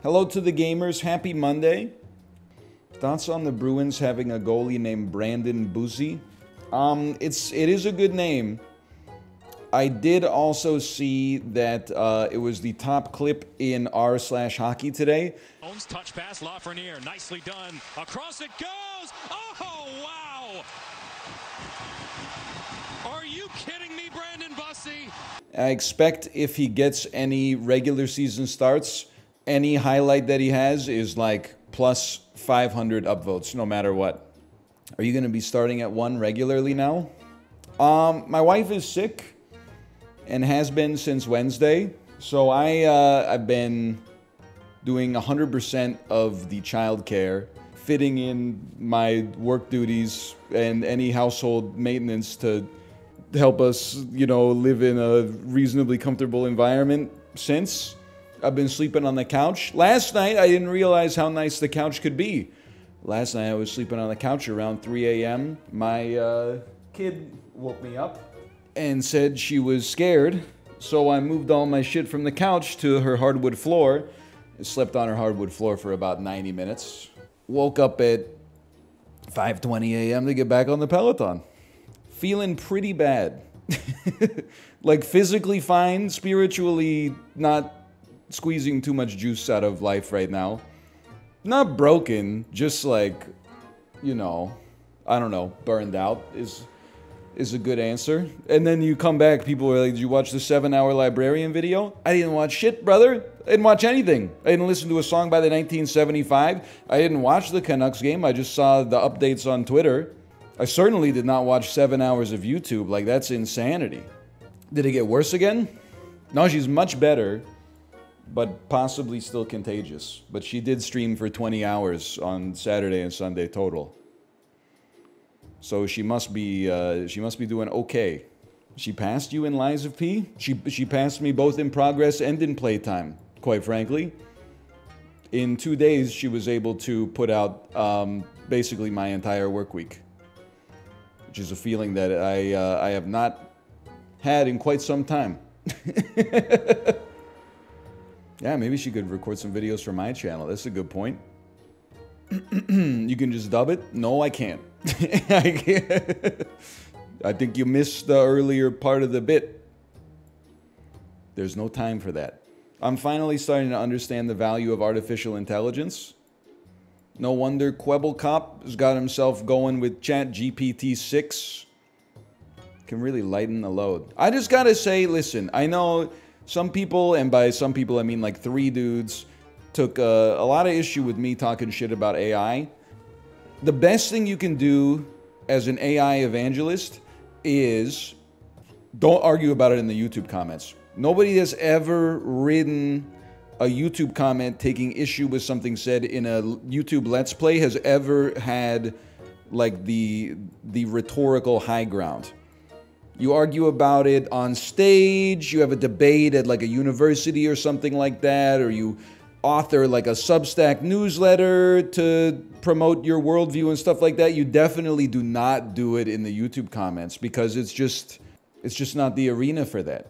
Hello to the gamers. Happy Monday. Thoughts on the Bruins having a goalie named Brandon Bussi? It is a good name. I did also see that it was the top clip in r/hockey today. Touch pass, Lafreniere, nicely done. Across it goes. Oh, wow. Are you kidding me, Brandon Bussi? I expect if he gets any regular season starts, any highlight that he has is like plus 500 upvotes, no matter what. Are you going to be starting at 1 regularly now? My wife is sick and has been since Wednesday. So I've been doing 100% of the childcare, fitting in my work duties and any household maintenance to help us, live in a reasonably comfortable environment since. I've been sleeping on the couch. Last night, I didn't realize how nice the couch could be. Last night, I was sleeping on the couch around 3 a.m. My kid woke me up and said she was scared. So I moved all my shit from the couch to her hardwood floor. I slept on her hardwood floor for about 90 minutes. Woke up at 5:20 a.m. to get back on the Peloton. Feeling pretty bad. Like physically fine, spiritually not squeezing too much juice out of life right now. Not broken, just like, I don't know, burned out is a good answer. And then you come back, people are like, did you watch the 7-hour librarian video? I didn't watch shit, brother. I didn't watch anything. I didn't listen to a song by the 1975. I didn't watch the Canucks game. I just saw the updates on Twitter. I certainly did not watch 7 hours of YouTube. Like, that's insanity. Did it get worse again? No, she's much better, but possibly still contagious. But she did stream for 20 hours on Saturday and Sunday total. So she must be doing okay. She passed you in Lies of P? She passed me both in progress and in playtime, quite frankly. In 2 days, she was able to put out basically my entire work week, which is a feeling that I have not had in quite some time. Yeah, maybe she could record some videos for my channel. That's a good point. You can just dub it? No, I can't. I can't. I think you missed the earlier part of the bit. There's no time for that. I'm finally starting to understand the value of artificial intelligence. No wonder Quebblecop has got himself going with ChatGPT 6. Can really lighten the load. I just gotta say, listen, I know some people, and by some people I mean like 3 dudes, took a lot of issue with me talking shit about AI. The best thing you can do as an AI evangelist is don't argue about it in the YouTube comments. Nobody has ever written a YouTube comment taking issue with something said in a YouTube Let's Play has ever had like the rhetorical high ground. You argue about it on stage, you have a debate at like a university or something like that, or you author like a Substack newsletter to promote your worldview and stuff like that. You definitely do not do it in the YouTube comments because it's just not the arena for that.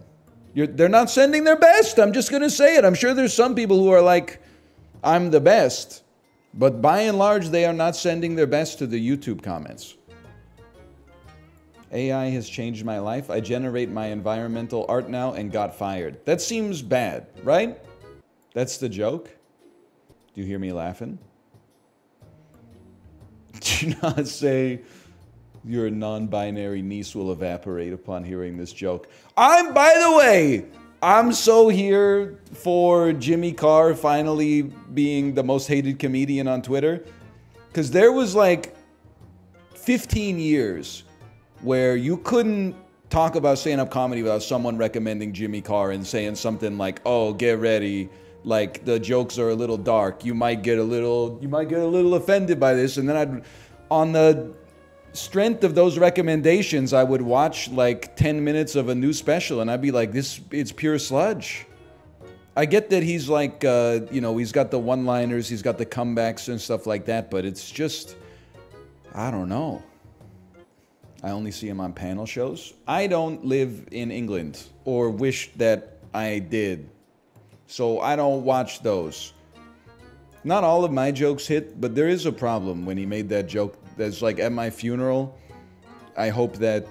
They're not sending their best. I'm just going to say it. I'm sure there's some people who are like, I'm the best. But by and large, they are not sending their best to the YouTube comments. AI has changed my life. I generate my environmental art now and got fired. That seems bad, right? That's the joke? Do you hear me laughing? Do not say your non-binary niece will evaporate upon hearing this joke. By the way, I'm so here for Jimmy Carr finally being the most hated comedian on Twitter. Because there was like 15 years where you couldn't talk about stand-up comedy without someone recommending Jimmy Carr and saying something like, oh, get ready. Like, the jokes are a little dark. You might get a little offended by this. And then on the strength of those recommendations, I would watch like 10 minutes of a new special and I'd be like, it's pure sludge. I get that he's like, he's got the one-liners, he's got the comebacks and stuff like that, but it's just, I don't know. I only see him on panel shows. I don't live in England or wish that I did. So I don't watch those. Not all of my jokes hit, but there is a problem when he made that joke. That's like, at my funeral, I hope that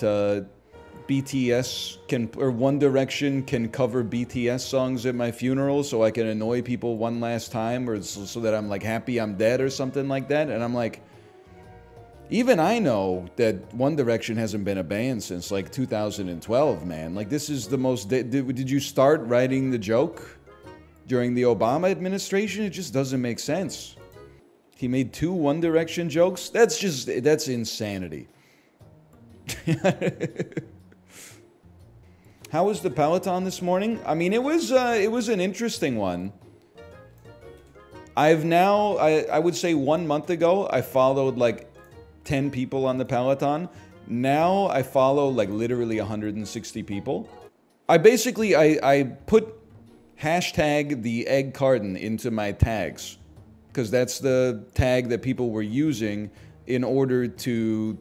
BTS can, or One Direction can cover BTS songs at my funeral so I can annoy people one last time, or so that I'm like happy I'm dead or something like that. And I'm like, even I know that One Direction hasn't been a band since like 2012, man. Like, this is the most... Did you start writing the joke during the Obama administration? It just doesn't make sense. He made 2 One Direction jokes? That's insanity. How was the Peloton this morning? I mean, it was an interesting one. I've now, I would say 1 month ago, I followed like 10 people on the Peloton. Now I follow like literally 160 people. I basically, I put hashtag the egg carton into my tags, because that's the tag that people were using in order to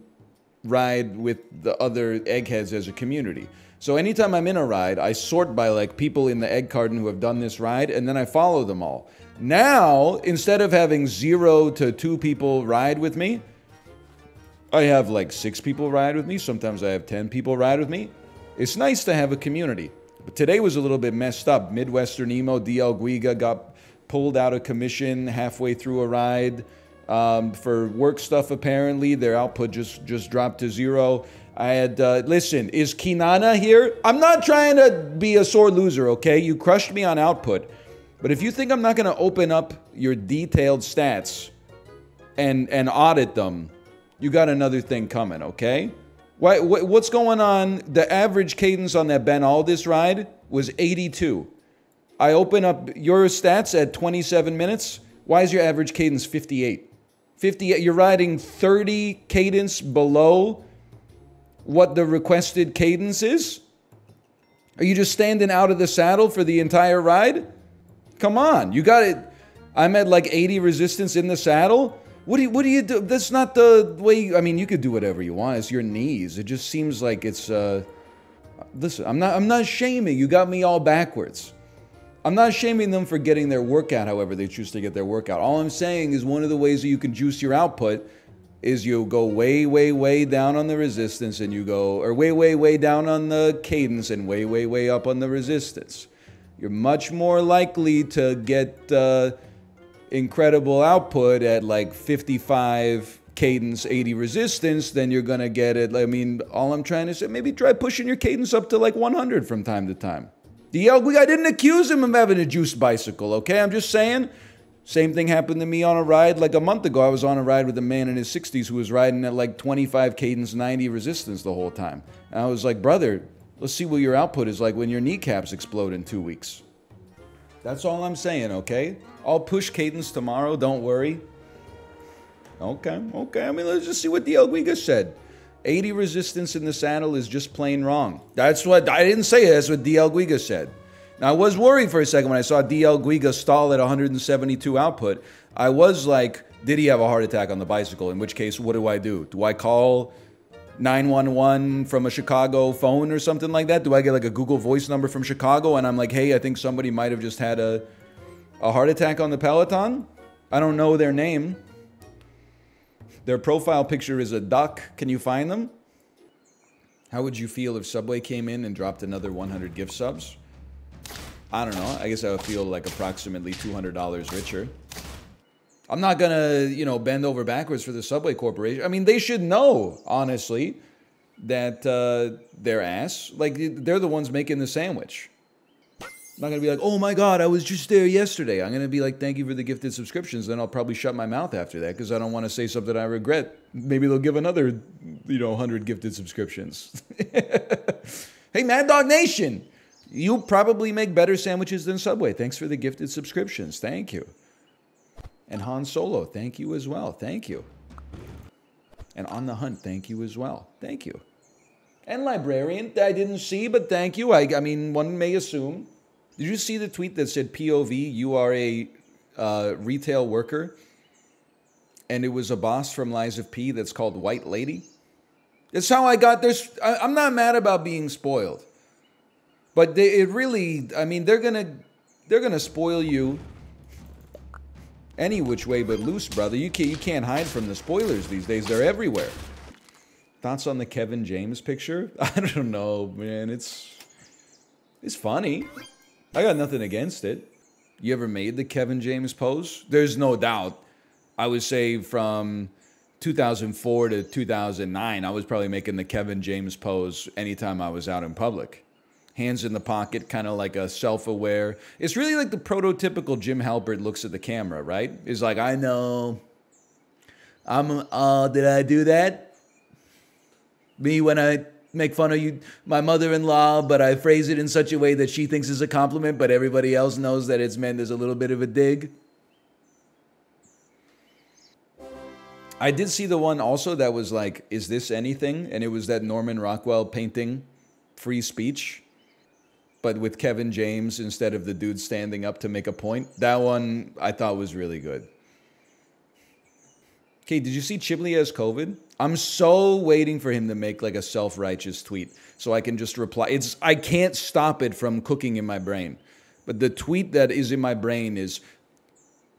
ride with the other eggheads as a community. So anytime I'm in a ride, I sort by like people in the egg carton who have done this ride, and then I follow them all. Now, instead of having 0 to 2 people ride with me, I have like 6 people ride with me. Sometimes I have 10 people ride with me. It's nice to have a community. But today was a little bit messed up. Midwestern Emo, DL Guiga, got pulled out of commission halfway through a ride for work stuff, apparently. Their output just dropped to 0. I had, listen, is Kinana here? I'm not trying to be a sore loser, okay? You crushed me on output. But if you think I'm not going to open up your detailed stats and audit them, you got another thing coming, okay? What's going on? The average cadence on that Ben Aldis ride was 82. I open up your stats at 27 minutes. Why is your average cadence 58? 58, you're riding 30 cadence below what the requested cadence is? Are you just standing out of the saddle for the entire ride? Come on, you got it. I'm at like 80 resistance in the saddle. What do you do? That's not the way. I mean, you could do whatever you want. It's your knees. It just seems like it's. Listen, I'm not shaming. You got me all backwards. I'm not shaming them for getting their workout, however they choose to get their workout. All I'm saying is one of the ways that you can juice your output is you go way, way, way down on the resistance, and you go, or way, way, way down on the cadence, and way, way, way up on the resistance. You're much more likely to get incredible output at like 55 cadence, 80 resistance than you're gonna get it. I mean, all I'm trying to say, maybe try pushing your cadence up to like 100 from time to time. I didn't accuse him of having a juiced bicycle, okay? I'm just saying. Same thing happened to me on a ride like a month ago. I was on a ride with a man in his 60s who was riding at like 25 cadence, 90 resistance the whole time. And I was like, brother, let's see what your output is like when your kneecaps explode in 2 weeks. That's all I'm saying, okay? I'll push cadence tomorrow, don't worry. Okay. I mean, let's just see what DL Guiga said. 80 resistance in the saddle is just plain wrong. That's what, I didn't say it, that's what DL Guiga said. Now, I was worried for a second when I saw DL Guiga stall at 172 output. I was like, did he have a heart attack on the bicycle? In which case, what do? Do I call 911 from a Chicago phone or something like that? Do I get like a Google Voice number from Chicago and I'm like, hey, I think somebody might have just had a heart attack on the Peloton? I don't know their name. Their profile picture is a duck. Can you find them? How would you feel if Subway came in and dropped another 100 gift subs? I don't know. I guess I would feel like approximately $200 richer. I'm not gonna, bend over backwards for the Subway Corporation. I mean, they should know, honestly, that they're ass. Like, they're the ones making the sandwich. I'm not gonna be like, oh my God, I was just there yesterday. I'm gonna be like, thank you for the gifted subscriptions. Then I'll probably shut my mouth after that because I don't want to say something I regret. Maybe they'll give another, 100 gifted subscriptions. Hey, Mad Dog Nation, you probably make better sandwiches than Subway. Thanks for the gifted subscriptions. Thank you. And Han Solo, thank you as well. Thank you. And On the Hunt, thank you as well. Thank you. And Librarian, I didn't see, but thank you. I mean, one may assume. Did you see the tweet that said, POV, you are a retail worker? And it was a boss from Lies of P that's called White Lady? That's how I got this. I'm not mad about being spoiled. But it really, I mean, they're gonna spoil you. any which way but loose, brother. You can't hide from the spoilers these days. They're everywhere. Thoughts on the Kevin James picture? I don't know, man. It's funny. I got nothing against it. You ever made the Kevin James pose? There's no doubt. I would say from 2004 to 2009, I was probably making the Kevin James pose anytime I was out in public. Hands in the pocket, kind of like a self-aware. It's really like the prototypical Jim Halpert looks at the camera, right? It's like, I know. Did I do that? Me when I make fun of you, my mother-in-law, but I phrase it in such a way that she thinks is a compliment, but everybody else knows that it's meant as a little bit of a dig. I did see the one also that was like, is this anything? And it was that Norman Rockwell painting, Free Speech, but with Kevin James instead of the dude standing up to make a point. That one I thought was really good. Okay, did you see Chiblee has COVID? I'm so waiting for him to make like a self-righteous tweet so I can just reply. I can't stop it from cooking in my brain. But the tweet that is in my brain is,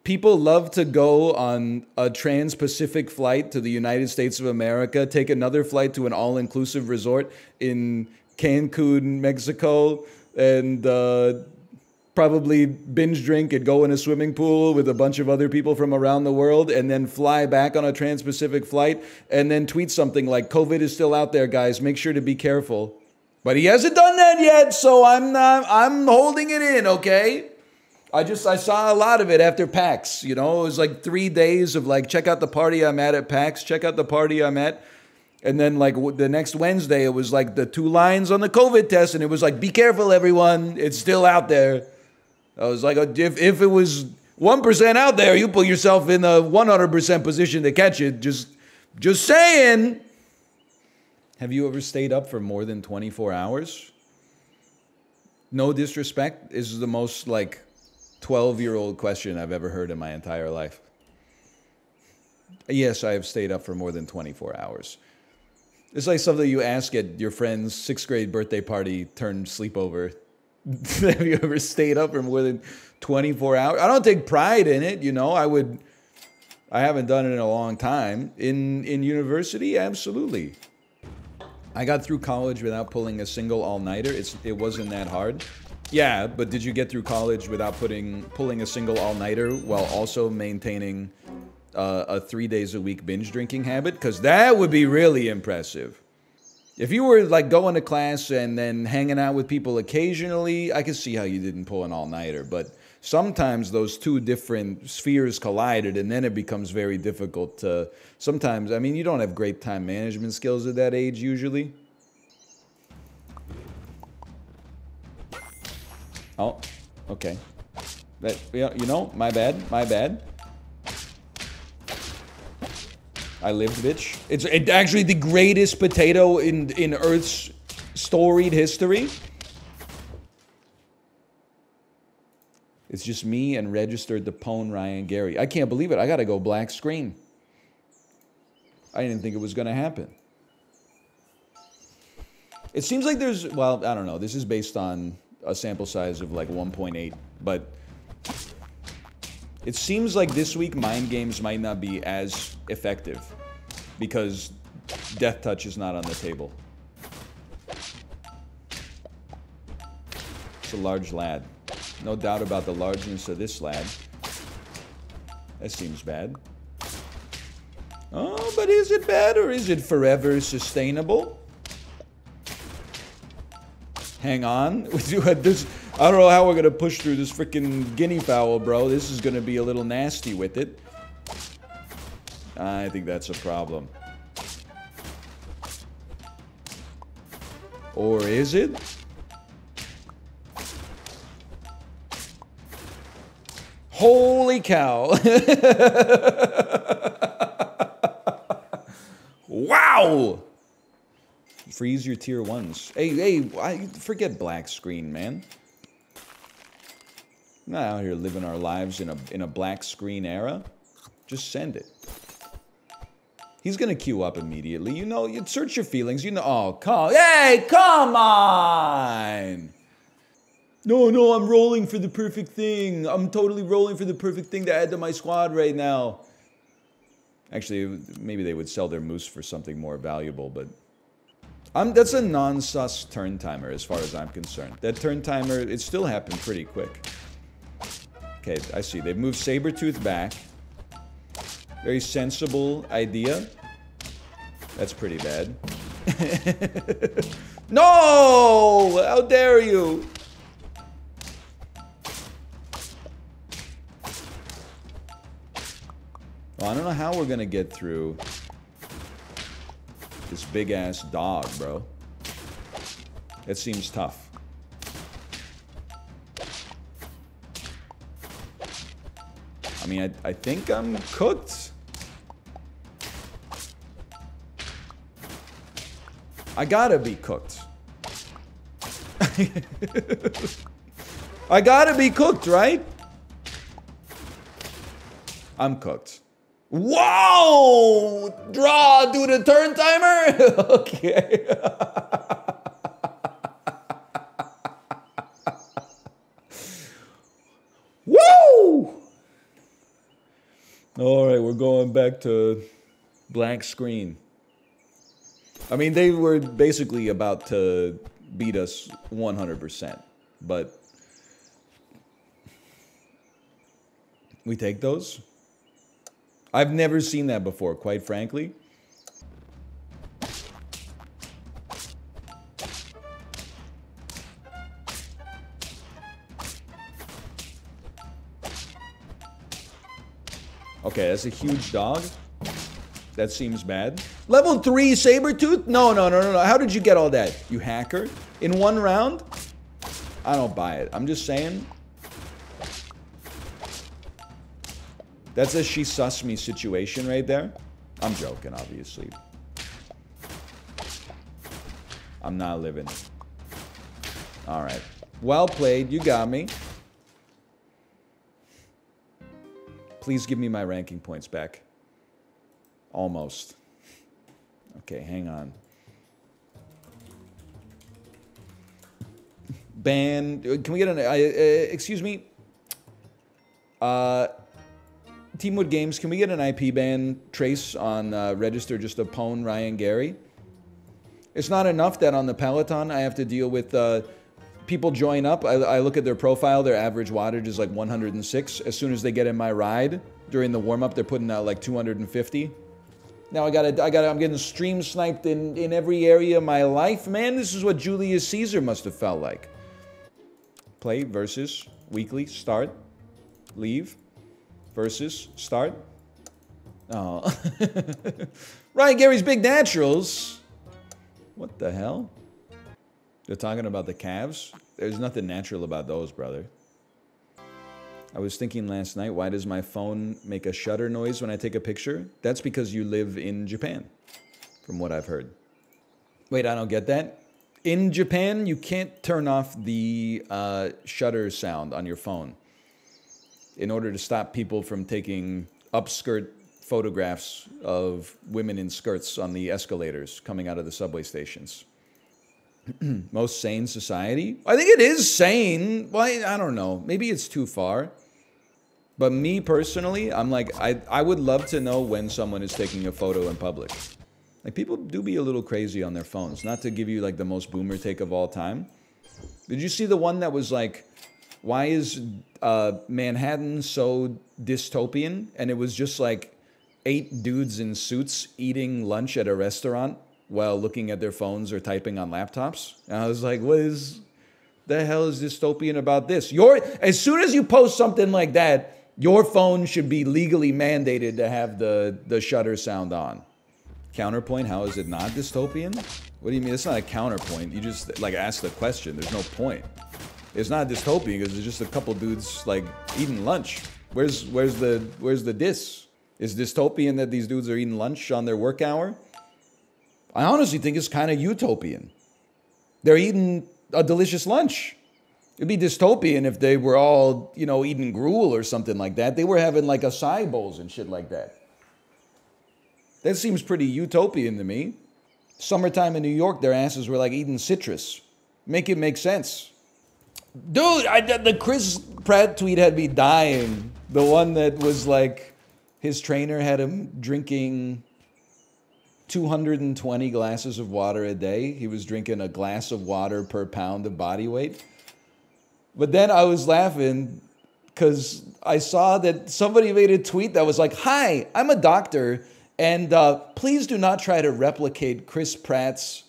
people love to go on a trans-Pacific flight to the United States of America, take another flight to an all-inclusive resort in Cancun, Mexico, and probably binge drink and go in a swimming pool with a bunch of other people from around the world, and then fly back on a trans-Pacific flight, and then tweet something like, COVID is still out there, guys, make sure to be careful. But he hasn't done that yet, so I'm holding it in, okay? I saw a lot of it after PAX, you know? It was like 3 days of like, check out the party I'm at PAX, check out the party I'm at. And then like the next Wednesday, it was like the 2 lines on the COVID test, and it was like, be careful, everyone, it's still out there. I was like, if it was 1% out there, you put yourself in a 100% position to catch it. Just saying. Have you ever stayed up for more than 24 hours? No disrespect, this is the most like 12-year-old question I've ever heard in my entire life. Yes, I have stayed up for more than 24 hours. It's like something you ask at your friend's 6th grade birthday party turned sleepover. Have you ever stayed up for more than 24 hours? I don't take pride in it, you know. I haven't done it in a long time. In university, absolutely. I got through college without pulling a single all-nighter. It wasn't that hard. Yeah, but did you get through college without pulling a single all-nighter while also maintaining a 3 days a week binge drinking habit? Because that would be really impressive. If you were like going to class and then hanging out with people occasionally, I could see how you didn't pull an all-nighter. But sometimes those two different spheres collided, and then it becomes very difficult to... Sometimes, I mean, you don't have great time management skills at that age usually. Oh, okay. You know, my bad. I lived, bitch. It's actually the greatest potato in Earth's storied history. It's just me and registered Dapone, Ryan, Gary. I can't believe it. I gotta go black screen. I didn't think it was gonna happen. It seems like there's, well, I don't know. This is based on a sample size of like 1.8, but it seems like this week mind games might not be as effective because Death Touch is not on the table. It's a large lad. No doubt about the largeness of this lad. That seems bad. Oh, but is it bad or is it forever sustainable? Hang on. I don't know how we're going to push through this freaking guinea fowl, bro. This is going to be a little nasty with it. I think that's a problem. Or is it? Holy cow. Wow. Freeze your tier 1s. Hey, forget black screen, man. We're not out here living our lives in a black screen era. Just send it. He's gonna queue up immediately. You know, you search your feelings. You know, oh, come on. No, I'm rolling for the perfect thing. I'm totally rolling for the perfect thing to add to my squad right now. Actually, maybe they would sell their moose for something more valuable, but... that's a non-sus turn timer as far as I'm concerned. That turn timer, it still happened pretty quick. Okay, I see. They've moved Sabretooth back. Very sensible idea. That's pretty bad. No! How dare you? Well, I don't know how we're gonna get through this big-ass dog, bro. That seems tough. I mean, I think I'm cooked. I gotta be cooked. I gotta be cooked, right? I'm cooked. Whoa! Draw, do the turn timer? Okay. Woo! Alright, we're going back to blank screen. I mean, they were basically about to beat us 100%, but we take those? I've never seen that before, quite frankly. Okay, that's a huge dog. That seems bad. Level 3 Sabretooth? No. How did you get all that, you hacker? In one round? I don't buy it. I'm just saying. That's a she sus me situation right there. I'm joking, obviously. I'm not living it. Alright. Well played. You got me. Please give me my ranking points back. Almost. Okay, hang on. Ban. Can we get an... excuse me? Teamwood Games, can we get an IP ban trace on register just to pwn Ryan Gary? It's not enough that on the Peloton I have to deal with people join up. I look at their profile, their average wattage is like 106. As soon as they get in my ride during the warm-up, they're putting out like 250. Now I'm getting stream sniped in every area of my life. Man, this is what Julius Caesar must have felt like. Play versus weekly start leave. Versus start. Oh. Ryan Gary's Big Naturals. What the hell? They're talking about the Cavs? There's nothing natural about those, brother. I was thinking last night, why does my phone make a shutter noise when I take a picture? That's because you live in Japan, from what I've heard. Wait, I don't get that. In Japan, you can't turn off the shutter sound on your phone in order to stop people from taking upskirt photographs of women in skirts on the escalators coming out of the subway stations. Most sane society? I think it is sane. Well, I don't know. Maybe it's too far. But me personally, I'm like, I would love to know when someone is taking a photo in public. Like, people do be a little crazy on their phones. Not to give you like the most boomer take of all time. Did you see the one that was like, why is Manhattan so dystopian? And it was just like 8 dudes in suits eating lunch at a restaurant while looking at their phones or typing on laptops. And I was like, what is the hell is dystopian about this? As soon as you post something like that, your phone should be legally mandated to have the shutter sound on. Counterpoint, how is it not dystopian? What do you mean? It's not a counterpoint. You just like ask the question. There's no point. It's not dystopian because it's just a couple dudes like eating lunch. Where's the diss? Is dystopian that these dudes are eating lunch on their work hour? I honestly think it's kind of utopian. They're eating a delicious lunch. It'd be dystopian if they were all, you know, eating gruel or something like that. They were having like acai bowls and shit like that. That seems pretty utopian to me. Summertime in New York, their asses were like eating citrus. Make it make sense. Dude, the Chris Pratt tweet had me dying. The one that was like, his trainer had him drinking 220 glasses of water a day. He was drinking a glass of water per pound of body weight. But then I was laughing because I saw that somebody made a tweet that was like, "Hi, I'm a doctor, and please do not try to replicate Chris Pratt's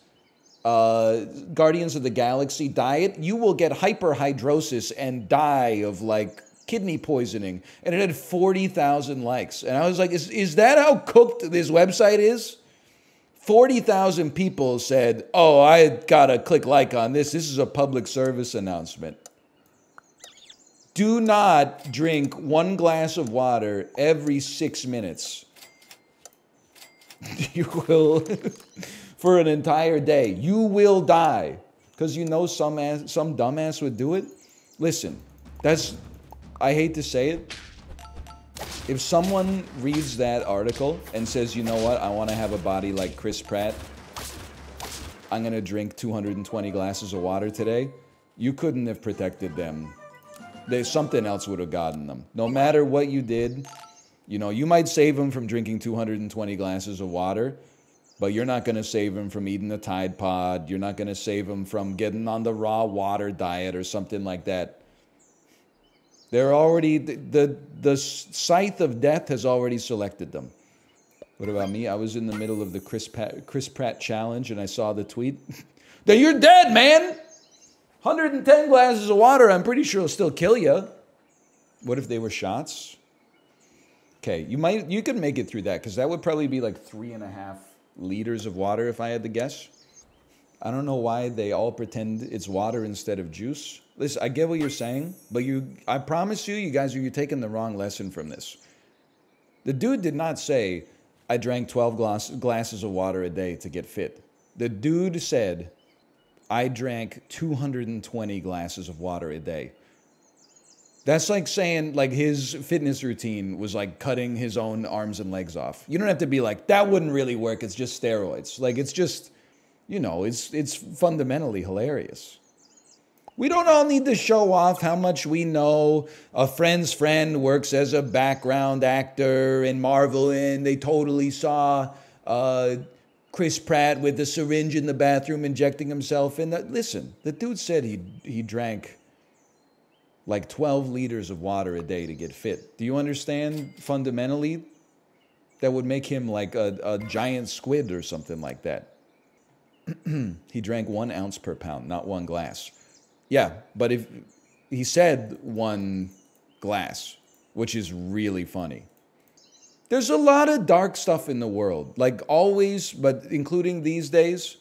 Guardians of the Galaxy diet. You will get hyperhidrosis and die of like kidney poisoning." And it had 40,000 likes. And I was like, is that how cooked this website is? 40,000 people said, "Oh, I gotta click like on this. This is a public service announcement." Do not drink 1 glass of water every 6 minutes. You will, for an entire day, you will die. Because you know some dumbass would do it. Listen, I hate to say it. If someone reads that article and says, "You know what, I want to have a body like Chris Pratt, I'm going to drink 220 glasses of water today," you couldn't have protected them. Something else would have gotten them. No matter what you did, you know, you might save them from drinking 220 glasses of water, but you're not going to save them from eating a Tide Pod. You're not going to save them from getting on the raw water diet or something like that. They're already, the scythe of death has already selected them. What about me? I was in the middle of the Chris Pratt challenge and I saw the tweet. That you're dead, man! 110 glasses of water, I'm pretty sure will still kill you. What if they were shots? Okay, you could make it through that, because that would probably be like 3.5 liters of water if I had to guess. I don't know why they all pretend it's water instead of juice. Listen, I get what you're saying, but I promise you guys, you're taking the wrong lesson from this. The dude did not say, "I drank 12 glasses of water a day to get fit." The dude said, "I drank 220 glasses of water a day." That's like saying like his fitness routine was like cutting his own arms and legs off. You don't have to be like, "That wouldn't really work. It's just steroids." Like, it's just, you know, it's fundamentally hilarious. We don't all need to show off how much we know. A friend's friend works as a background actor in Marvel and they totally saw Chris Pratt with the syringe in the bathroom injecting himself in. Listen, the dude said he drank like 12 liters of water a day to get fit. Do you understand fundamentally? That would make him like a giant squid or something like that. He drank 1 ounce per pound, not 1 glass. Yeah, but if he said 1 glass, which is really funny. There's a lot of dark stuff in the world, like always, but including these days.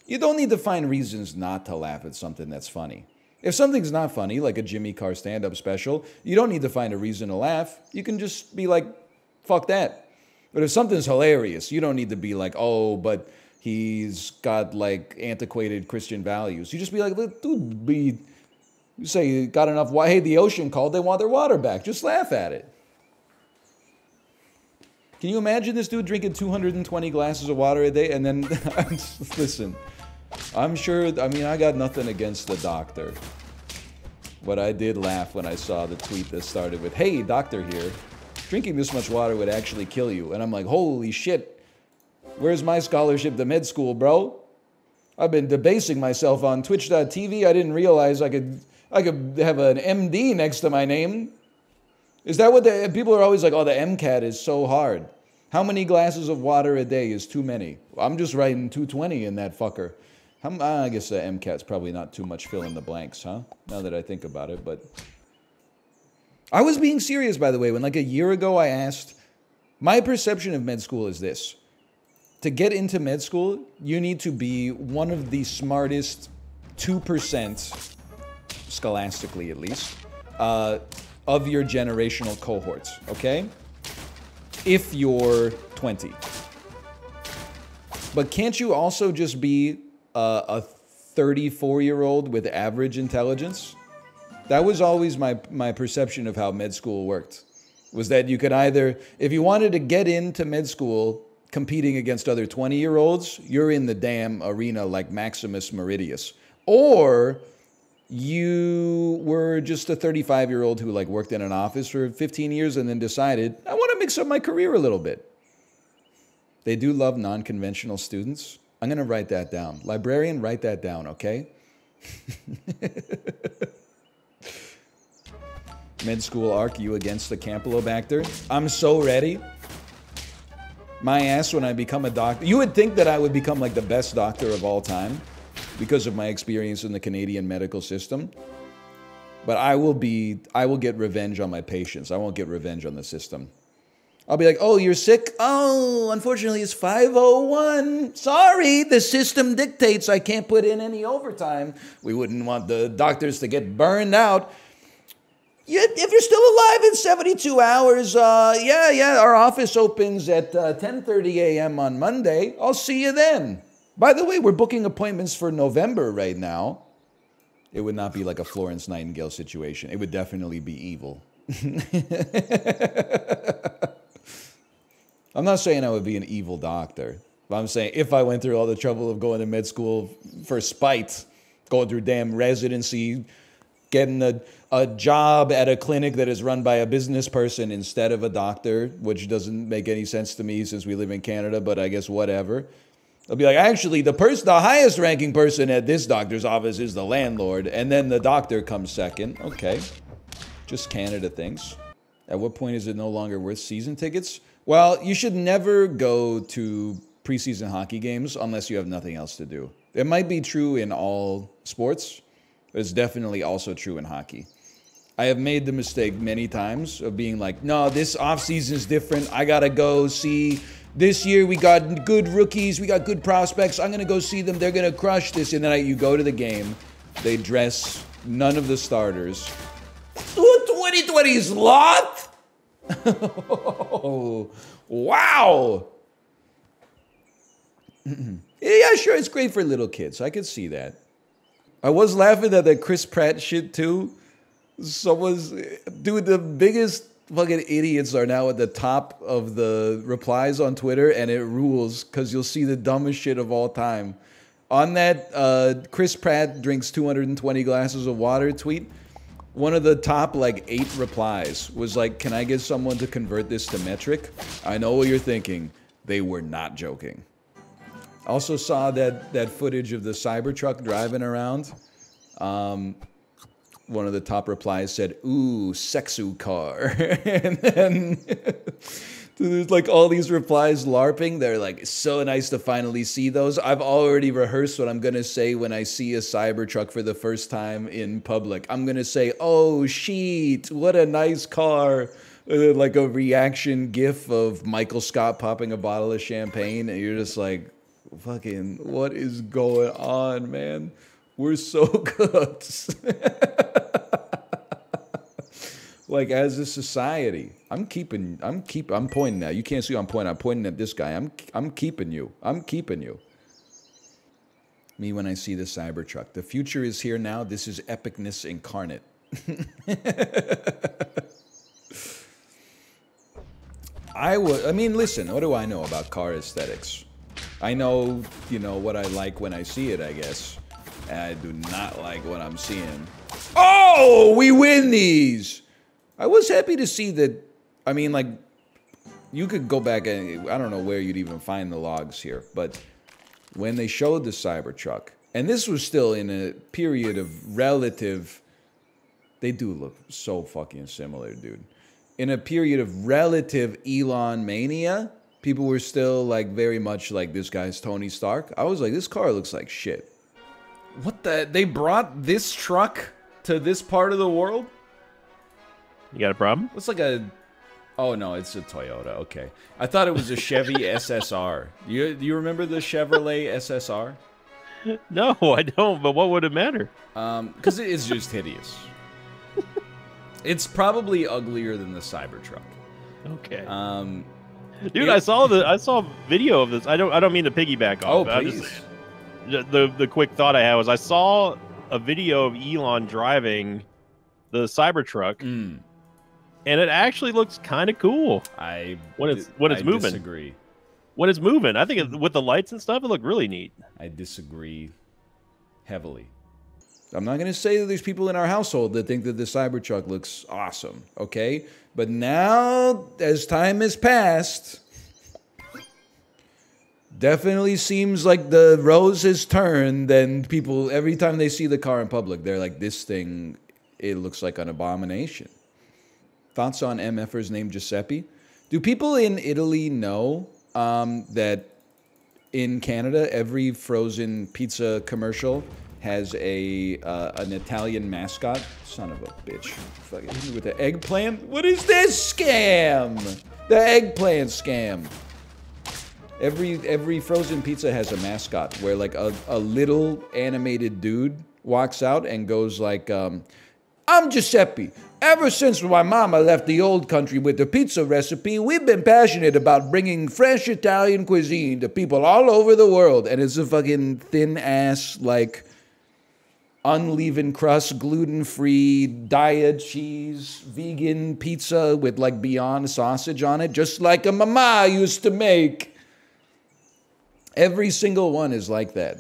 You don't need to find reasons not to laugh at something that's funny. If something's not funny, like a Jimmy Carr stand-up special, you don't need to find a reason to laugh. You can just be like, fuck that. But if something's hilarious, you don't need to be like, "Oh, but he's got like antiquated Christian values." You just be like, "Dude, you say you got enough, hey, the ocean called, they want their water back." Just laugh at it. Can you imagine this dude drinking 220 glasses of water a day? And then, listen, I'm sure, I mean, I got nothing against the doctor. But I did laugh when I saw the tweet that started with, "Hey, doctor here, drinking this much water would actually kill you." And I'm like, holy shit, where's my scholarship to med school, bro? I've been debasing myself on Twitch.tv. I didn't realize I could have an MD next to my name. Is that what people are always like, "Oh, the MCAT is so hard. How many glasses of water a day is too many?" I'm just writing 220 in that fucker. I guess the MCAT's probably not too much fill in the blanks, huh? Now that I think about it, but... I was being serious, by the way, when like a year ago I asked, my perception of med school is this. To get into med school, you need to be one of the smartest 2%, scholastically at least, of your generational cohorts, okay? If you're 20. But can't you also just be a 34-year-old with average intelligence? That was always my perception of how med school worked. Was that you could either, if you wanted to get into med school competing against other 20-year-olds, you're in the damn arena like Maximus Meridius. Or you were just a 35-year-old who like worked in an office for 15 years and then decided, I want to mix up my career a little bit. They do love non-conventional students. I'm going to write that down. Librarian, write that down, okay? Med school arc, you against the Campylobacter. I'm so ready. My ass when I become a doctor. You would think that I would become like the best doctor of all time because of my experience in the Canadian medical system. But I will get revenge on my patients. I won't get revenge on the system. I'll be like, oh, you're sick? Oh, unfortunately, it's 5:01. Sorry, the system dictates I can't put in any overtime. We wouldn't want the doctors to get burned out. If you're still alive in 72 hours, yeah, our office opens at 10:30 a.m. on Monday. I'll see you then. By the way, we're booking appointments for November right now. It would not be like a Florence Nightingale situation. It would definitely be evil. I'm not saying I would be an evil doctor. But I'm saying if I went through all the trouble of going to med school for spite, going through damn residency, getting a job at a clinic that is run by a business person instead of a doctor, which doesn't make any sense to me since we live in Canada, but I guess whatever. They'll be like, actually, the highest ranking person at this doctor's office is the landlord, and then the doctor comes second. Okay, just Canada things. At what point is it no longer worth season tickets? Well, you should never go to preseason hockey games unless you have nothing else to do. It might be true in all sports, but it's definitely also true in hockey. I have made the mistake many times of being like, no, this offseason is different. I got to go see, this year we got good rookies, we got good prospects. I'm going to go see them. They're going to crush this. And then you go to the game. They dress none of the starters. 2020's lot? Oh, wow. Yeah, sure, it's great for little kids. I could see that. I was laughing at that Chris Pratt shit too. Dude, the biggest fucking idiots are now at the top of the replies on Twitter, and it rules because you'll see the dumbest shit of all time. On that Chris Pratt drinks 220 glasses of water tweet, one of the top like 8 replies was like, can I get someone to convert this to metric? I know what you're thinking. They were not joking. Also saw that footage of the Cybertruck driving around. One of the top replies said, ooh, sexu car. And then there's like all these replies LARPing. They're like, it's so nice to finally see those. I've already rehearsed what I'm going to say when I see a Cybertruck for the first time in public. I'm going to say, oh, shit, what a nice car. Like a reaction gif of Michael Scott popping a bottle of champagne. And you're just like, fucking, what is going on, man? We're so good. Like, as a society, I'm pointing at, you can't see I'm pointing at this guy. I'm keeping you. Me when I see the Cybertruck. The future is here now. This is epicness incarnate. I mean, listen, what do I know about car aesthetics? I know, what I like when I see it, I guess. And I do not like what I'm seeing. Oh, we win these! I was happy to see that, I mean, like, you could go back and, I don't know where you'd even find the logs here, but when they showed the Cybertruck, and this was still in a period of relative, they do look so fucking similar, dude. In a period of relative Elon mania, people were still, like, very much like, this guy's Tony Stark. I was like, this car looks like shit. What the? They brought this truck to this part of the world? You got a problem? It's like a... Oh, no, it's a Toyota. Okay. I thought it was a Chevy SSR. You remember the Chevrolet SSR? No, I don't, but what would it matter? Because it's just hideous. It's probably uglier than the Cybertruck. Okay. Dude, I saw video of this. I don't mean to piggyback off. Oh, please. The quick thought I had was I saw a video of Elon driving the Cybertruck, and it actually looks kind of cool. When it's moving. I disagree. When it's moving, I think with the lights and stuff, it looked really neat. I disagree heavily. I'm not going to say that there's people in our household that think that the Cybertruck looks awesome, okay? But now, as time has passed, definitely seems like the rose has turned, and people, every time they see the car in public, they're like, this thing, it looks like an abomination. Thoughts on MFers named Giuseppe? Do people in Italy know that in Canada, every frozen pizza commercial has an Italian mascot? Son of a bitch. Fucking hit me with the eggplant. What is this scam? The eggplant scam. Every frozen pizza has a mascot where like a little animated dude walks out and goes like, I'm Giuseppe. Ever since my mama left the old country with the pizza recipe, we've been passionate about bringing fresh Italian cuisine to people all over the world. And it's a fucking thin-ass, like, unleavened crust, gluten-free, diet cheese, vegan pizza with, like, Beyond sausage on it, just like a mama used to make. Every single one is like that.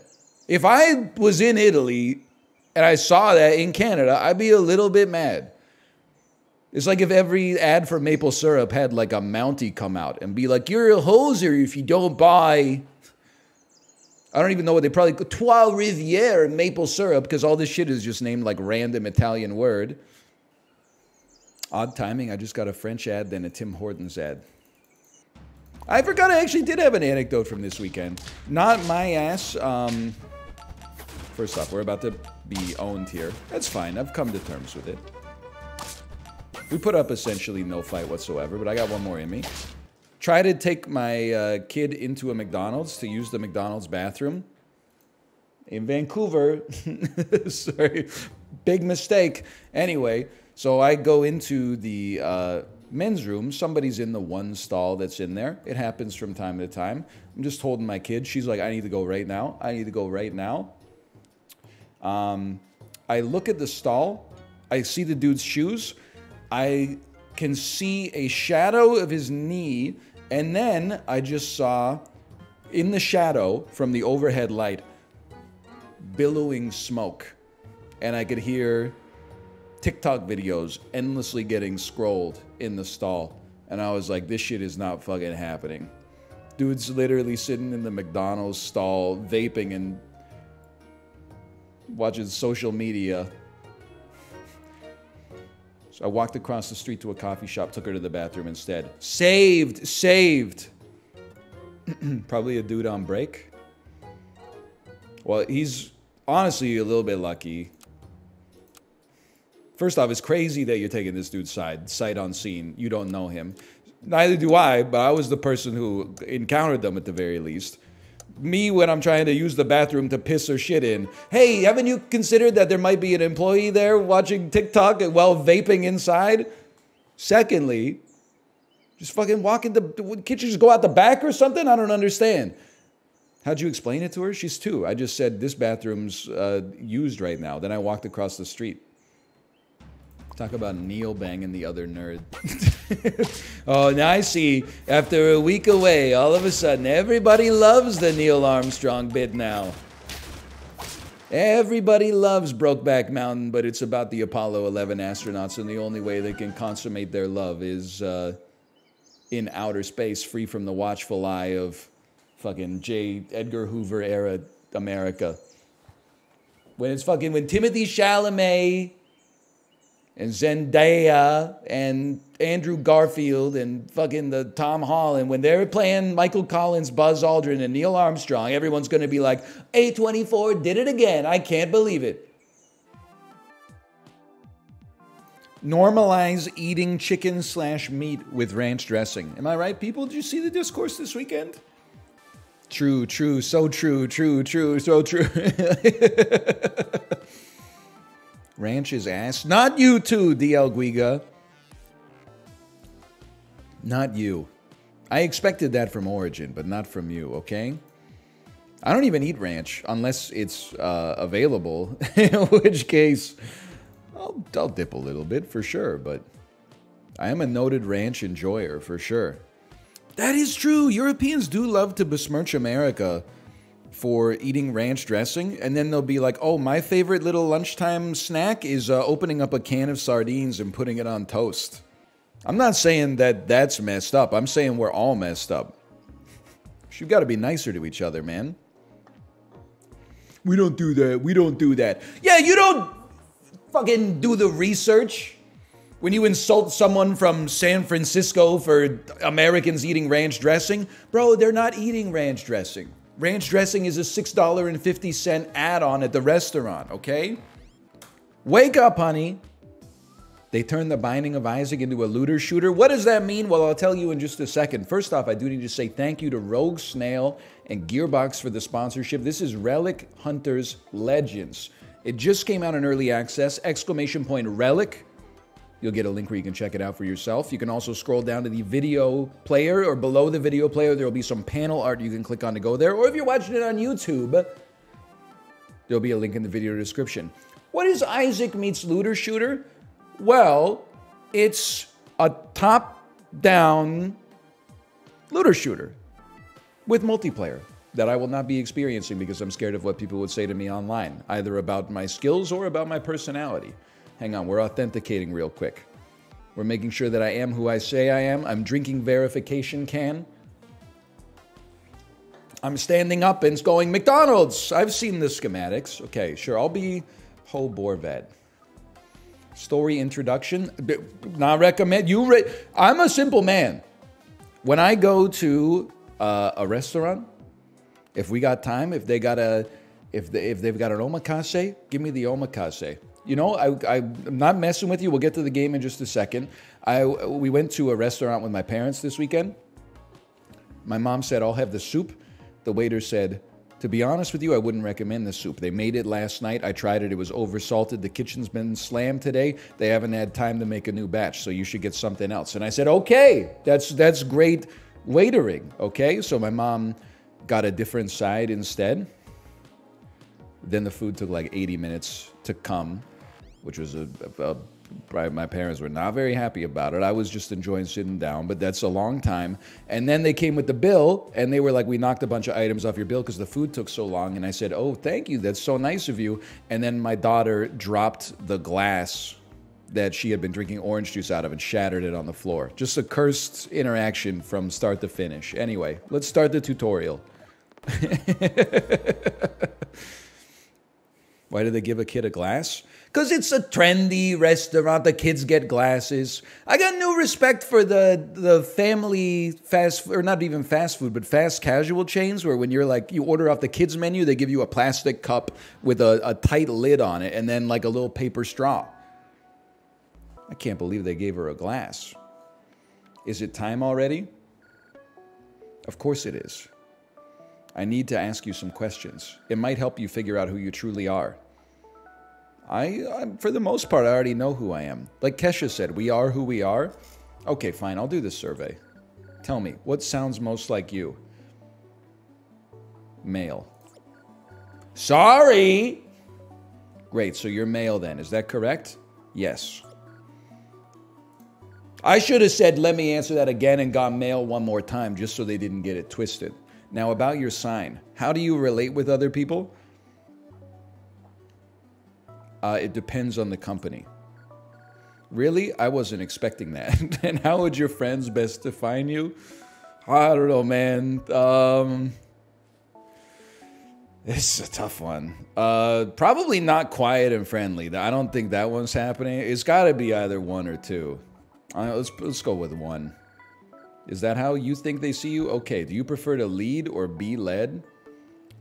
If I was in Italy and I saw that in Canada, I'd be a little bit mad. It's like if every ad for maple syrup had like a Mountie come out and be like, you're a hoser if you don't buy, I don't even know what they probably, Trois Rivières maple syrup, because all this shit is just named like random Italian word. Odd timing, I just got a French ad, then a Tim Hortons ad. I forgot I actually did have an anecdote from this weekend. Not my ass. First off, we're about to be owned here. That's fine, I've come to terms with it. We put up essentially no fight whatsoever, but I got one more in me. Try to take my kid into a McDonald's to use the McDonald's bathroom. In Vancouver, sorry, big mistake. Anyway, so I go into the men's room. Somebody's in the one stall that's in there. It happens from time to time. I'm just holding my kid. She's like, I need to go right now. I need to go right now. I look at the stall. I see the dude's shoes. I can see a shadow of his knee, and then I just saw, in the shadow from the overhead light, billowing smoke. And I could hear TikTok videos endlessly getting scrolled in the stall. And I was like, this shit is not fucking happening. Dude's literally sitting in the McDonald's stall, vaping and watching social media. So I walked across the street to a coffee shop, took her to the bathroom instead. Saved. Probably a dude on break. Well, he's honestly a little bit lucky. First off, it's crazy that you're taking this dude's side, sight unseen. You don't know him. Neither do I, but I was the person who encountered them at the very least. Me, when I'm trying to use the bathroom to piss or shit in. Hey, haven't you considered that there might be an employee there watching TikTok while vaping inside? Secondly, just fucking walk in the... Can't you just go out the back or something? I don't understand. How'd you explain it to her? She's 2. I just said, this bathroom's used right now. Then I walked across the street. Talk about Neil banging the other nerd. Oh, now I see. After a week away, all of a sudden, everybody loves the Neil Armstrong bit now. Everybody loves Brokeback Mountain, but it's about the Apollo 11 astronauts, and the only way they can consummate their love is in outer space, free from the watchful eye of fucking J. Edgar Hoover era America. When Timothy Chalamet and Zendaya and Andrew Garfield and fucking the Tom Holland, when they're playing Michael Collins, Buzz Aldrin, and Neil Armstrong, everyone's going to be like, A24 did it again. I can't believe it. Normalize eating chicken/meat with ranch dressing. Am I right, people? Did you see the discourse this weekend? True, so true, so true. Ranch is ass. Not you too, DL Guiga. Not you. I expected that from Origin, but not from you, okay? I don't even eat ranch unless it's available, in which case I'll dip a little bit for sure, but I am a noted ranch enjoyer for sure. That is true. Europeans do love to besmirch America for eating ranch dressing, and then they'll be like, oh, my favorite little lunchtime snack is opening up a can of sardines and putting it on toast. I'm not saying that that's messed up. I'm saying we're all messed up. You've got to be nicer to each other, man. We don't do that. We don't do that. Yeah, you don't fucking do the research. When you insult someone from San Francisco for Americans eating ranch dressing, bro, they're not eating ranch dressing. Ranch dressing is a $6.50 add-on at the restaurant, okay? Wake up, honey. They turned The Binding of Isaac into a looter shooter. What does that mean? Well, I'll tell you in just a second. First off, I do need to say thank you to Rogue Snail and Gearbox for the sponsorship. This is Relic Hunters Legends. It just came out in early access, ! Relic. You'll get a link where you can check it out for yourself. You can also scroll down to the video player, or below the video player, there will be some panel art you can click on to go there. Or if you're watching it on YouTube, there'll be a link in the video description. What is Isaac meets looter shooter? Well, it's a top-down looter shooter with multiplayer that I will not be experiencing because I'm scared of what people would say to me online, either about my skills or about my personality. Hang on, we're authenticating real quick. We're making sure that I am who I say I am. I'm drinking verification can. I'm standing up and going, McDonald's! I've seen the schematics. Okay, sure, I'll be Ho Borvad. Story introduction, not recommend. I'm a simple man. When I go to a restaurant, if we got time, if they've got an omakase, give me the omakase. You know, I'm not messing with you. We'll get to the game in just a second. We went to a restaurant with my parents this weekend. My mom said, I'll have the soup. The waiter said, to be honest with you, I wouldn't recommend the soup. They made it last night. I tried it. It was oversalted. The kitchen's been slammed today. They haven't had time to make a new batch, so you should get something else. And I said, okay, that's great waitering, okay? So my mom got a different side instead. Then the food took like 80 minutes to come, which was my parents were not very happy about it. I was just enjoying sitting down, but that's a long time. And then they came with the bill, and they were like, we knocked a bunch of items off your bill because the food took so long. And I said, oh, thank you. That's so nice of you. And then my daughter dropped the glass that she had been drinking orange juice out of and shattered it on the floor. Just a cursed interaction from start to finish. Anyway, let's start the tutorial. Why did they give a kid a glass? Because it's a trendy restaurant. The kids get glasses. I got no respect for the family fast, or not even fast food, but fast casual chains where when you're like, you order off the kids menu, they give you a plastic cup with a tight lid on it and then like a little paper straw. I can't believe they gave her a glass. Is it time already? Of course it is. I need to ask you some questions. It might help you figure out who you truly are. For the most part, I already know who I am. Like Kesha said, we are who we are. Okay, fine, I'll do this survey. Tell me, what sounds most like you? Male. Sorry! Great, so you're male then, is that correct? Yes. I should have said, let me answer that again and got male one more time, just so they didn't get it twisted. Now, about your sign, how do you relate with other people? It depends on the company. Really? I wasn't expecting that. And how would your friends best define you? I don't know, man. This is a tough one. Probably not quiet and friendly. I don't think that one's happening. It's got to be either one or two. Let's go with one. Is that how you think they see you? Okay, do you prefer to lead or be led?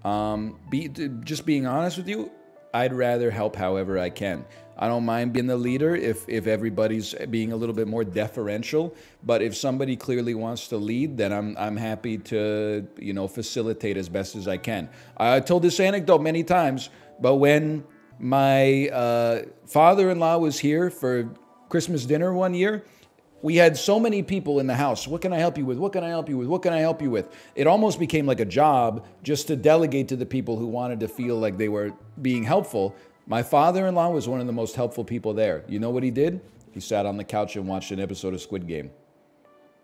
Just being honest with you, I'd rather help however I can. I don't mind being the leader if everybody's being a little bit more deferential, but if somebody clearly wants to lead, then I'm happy to, you know, facilitate as best as I can. I told this anecdote many times, but when my father-in-law was here for Christmas dinner one year, we had so many people in the house. What can I help you with? What can I help you with? What can I help you with? It almost became like a job just to delegate to the people who wanted to feel like they were being helpful. My father-in-law was one of the most helpful people there. You know what he did? He sat on the couch and watched an episode of Squid Game.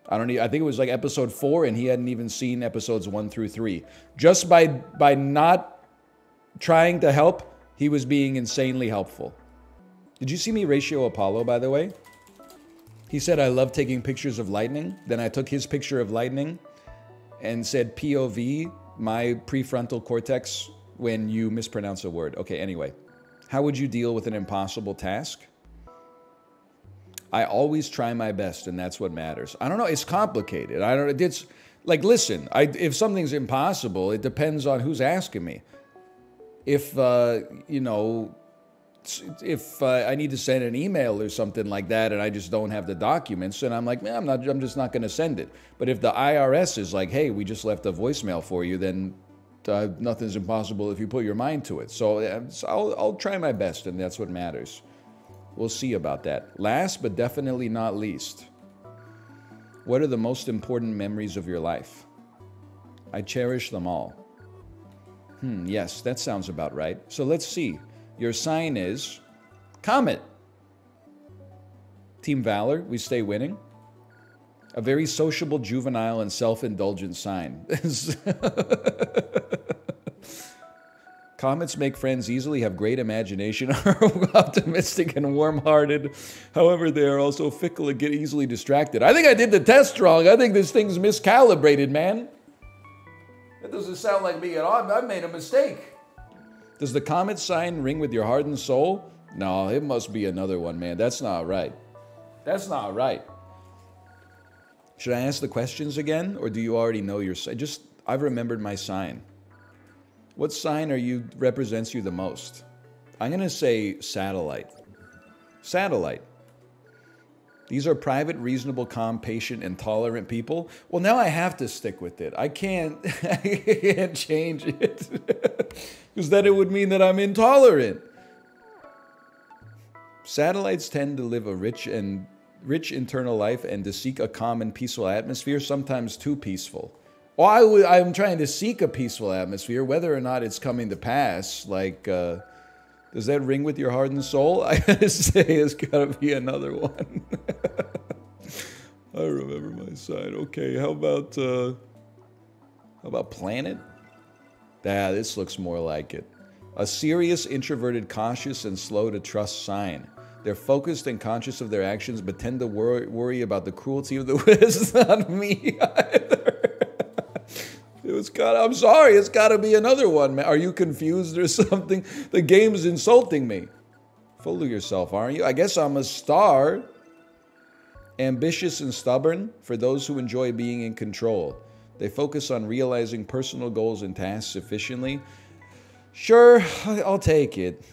I think it was like episode 4, and he hadn't even seen episodes 1 through 3. Just by not trying to help, he was being insanely helpful. Did you see me ratio Apollo, by the way? He said, I love taking pictures of lightning. Then I took his picture of lightning and said POV, my prefrontal cortex, when you mispronounce a word. Okay, anyway. How would you deal with an impossible task? I always try my best, and that's what matters. I don't know. It's complicated. It's like, listen, if something's impossible, it depends on who's asking me. If, you know, if I need to send an email or something like that and I just don't have the documents, and I'm like, man, I'm just not going to send it. But if the IRS is like, hey, we just left a voicemail for you, then nothing's impossible if you put your mind to it. So I'll try my best, and that's what matters. We'll see about that. Last but definitely not least, what are the most important memories of your life? I cherish them all. Yes, that sounds about right. So let's see. Your sign is Comet. Team Valor, we stay winning. A very sociable, juvenile, and self-indulgent sign. Comets make friends easily, have great imagination, are optimistic and warm-hearted. However, they are also fickle and get easily distracted. I think I did the test wrong. I think this thing's miscalibrated, man. That doesn't sound like me at all. I made a mistake. Does the comet sign ring with your heart and soul? No, it must be another one, man. That's not right. That's not right. Should I ask the questions again, or do you already know your sign? I've remembered my sign. What sign represents you the most? I'm going to say satellite. Satellite. These are private, reasonable, calm, patient, and tolerant people. Well, now I have to stick with it. I can't change it. Because then it would mean that I'm intolerant. Satellites tend to live a rich internal life and to seek a calm and peaceful atmosphere, sometimes too peaceful. Well, I'm trying to seek a peaceful atmosphere, whether or not it's coming to pass. Like, does that ring with your heart and soul? I gotta say, it's gotta be another one. I remember my sign. Okay, how about planet? Yeah, this looks more like it. A serious, introverted, cautious, and slow to trust sign. They're focused and conscious of their actions, but tend to worry about the cruelty of the world. It's not me either. I'm sorry, it's got to be another one, man. Are you confused or something? The game's insulting me. Full of yourself, aren't you? I guess I'm a star. Ambitious and stubborn for those who enjoy being in control. They focus on realizing personal goals and tasks efficiently. Sure, I'll take it.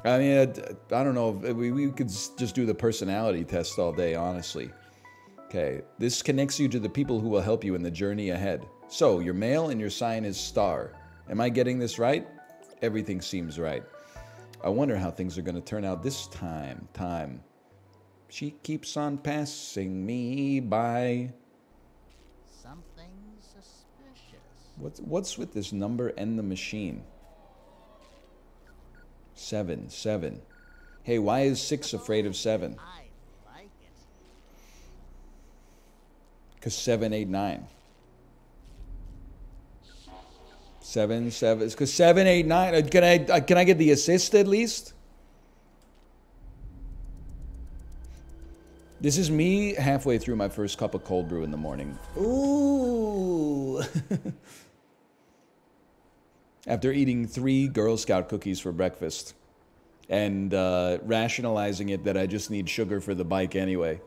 I mean, I don't know. We could just do the personality test all day, honestly. Okay, this connects you to the people who will help you in the journey ahead. So, you're male and your sign is star. Am I getting this right? Everything seems right. I wonder how things are going to turn out this time. She keeps on passing me by. Something suspicious. What's with this number and the machine? 7. Hey, why is 6 afraid of 7? I like it. Because 7, 8, 9. 7. It's because 7, 8, 9. Can I get the assist at least? This is me halfway through my first cup of cold brew in the morning. Ooh. After eating 3 Girl Scout cookies for breakfast and rationalizing it that I just need sugar for the bike anyway.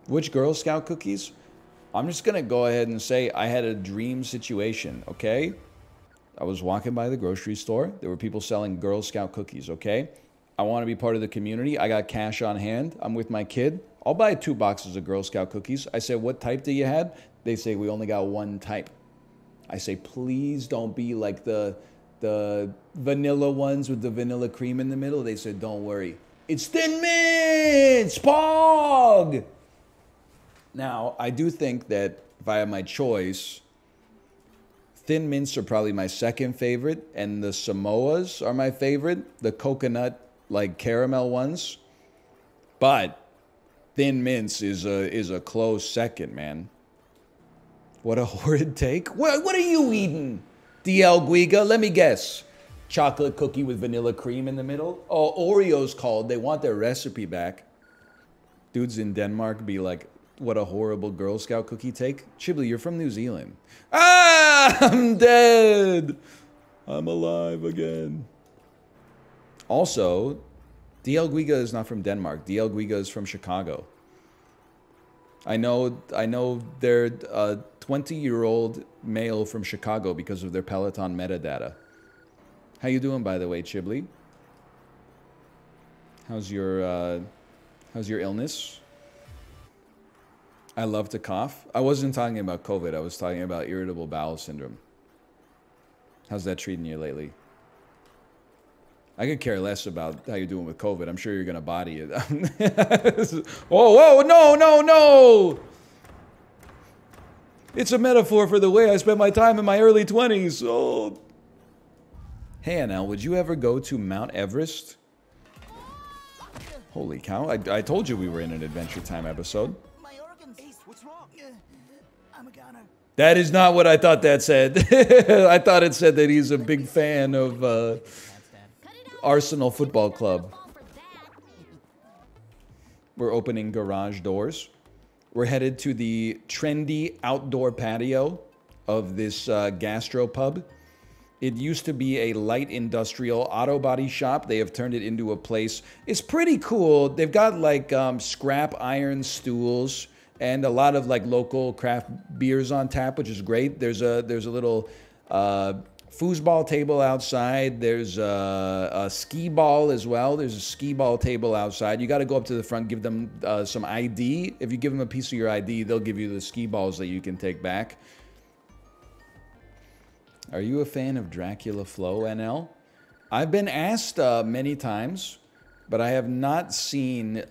Which Girl Scout cookies? I'm just going to go ahead and say I had a dream situation, okay? I was walking by the grocery store. There were people selling Girl Scout cookies, okay? I want to be part of the community. I got cash on hand. I'm with my kid. I'll buy 2 boxes of Girl Scout cookies. I say, what type do you have? They say, we only got 1 type. I say, please don't be like the vanilla ones with the vanilla cream in the middle. They said, don't worry. It's Thin Mints! Pog! Now, I do think that if I have my choice, Thin Mints are probably my second favorite, and the Samoas are my favorite, the coconut, like caramel ones. But Thin Mints is a close second, man. What a horrid take. What are you eating, DL Guiga? Let me guess. Chocolate cookie with vanilla cream in the middle? Oh, Oreo's called. They want their recipe back. Dudes in Denmark be like, what a horrible Girl Scout cookie take. Chibli, you're from New Zealand. Ah, I'm dead. I'm alive again. Also, DL Guiga is not from Denmark. DL Guiga is from Chicago. I know they're a 20-year-old male from Chicago because of their Peloton metadata. How you doing, by the way, Chibli? How's your illness? I love to cough. I wasn't talking about COVID. I was talking about irritable bowel syndrome. How's that treating you lately? I could care less about how you're doing with COVID. I'm sure you're going to body it. Whoa, no. It's a metaphor for the way I spent my time in my early 20s. Oh. Hey, Anel, would you ever go to Mount Everest? Holy cow. I told you we were in an Adventure Time episode. My organs. Ace, what's wrong? I'm a goner. That is not what I thought that said. I thought it said that he's a big fan of Arsenal Football Club. We're opening garage doors. We're headed to the trendy outdoor patio of this gastropub. It used to be a light industrial auto body shop. They have turned it into a place. It's pretty cool. They've got like scrap iron stools and a lot of like local craft beers on tap, which is great. There's a little foosball table outside. There's a skee ball as well. There's a skee ball table outside. You got to go up to the front, give them some ID. If you give them a piece of your ID, they'll give you the skee balls that you can take back. Are you a fan of Dracula Flow, NL? I've been asked many times, but I have not seen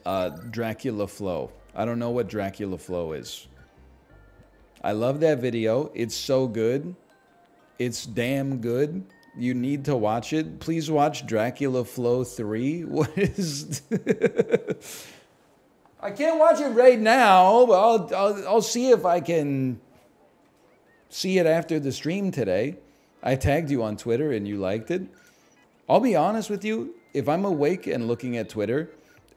Dracula Flow. I don't know what Dracula Flow is. I love that video. It's so good. It's damn good. You need to watch it. Please watch Dracula Flow 3. What is... I can't watch it right now, but I'll see if I can see it after the stream today. I tagged you on Twitter and you liked it. I'll be honest with you. If I'm awake and looking at Twitter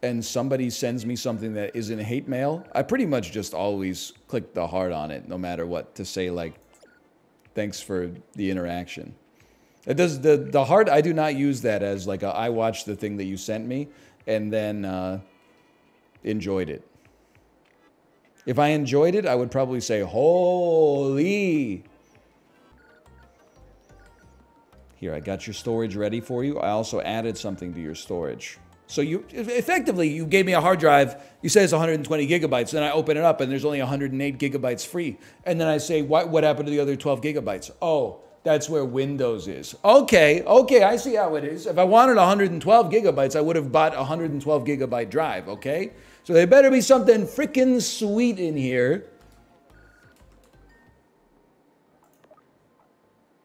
and somebody sends me something that isn't hate mail, I pretty much just always click the heart on it, no matter what, to say like, thanks for the interaction. It does the heart. I do not use that as like I watched the thing that you sent me and then enjoyed it. If I enjoyed it, I would probably say, holy. Here, I got your storage ready for you. I also added something to your storage. So you effectively, you gave me a hard drive. You say it's 120 gigabytes. Then I open it up and there's only 108 gigabytes free. And then I say, what happened to the other 12 gigabytes? Oh, that's where Windows is. Okay, I see how it is. If I wanted 112 gigabytes, I would have bought a 112 gigabyte drive, okay? So there better be something freaking sweet in here.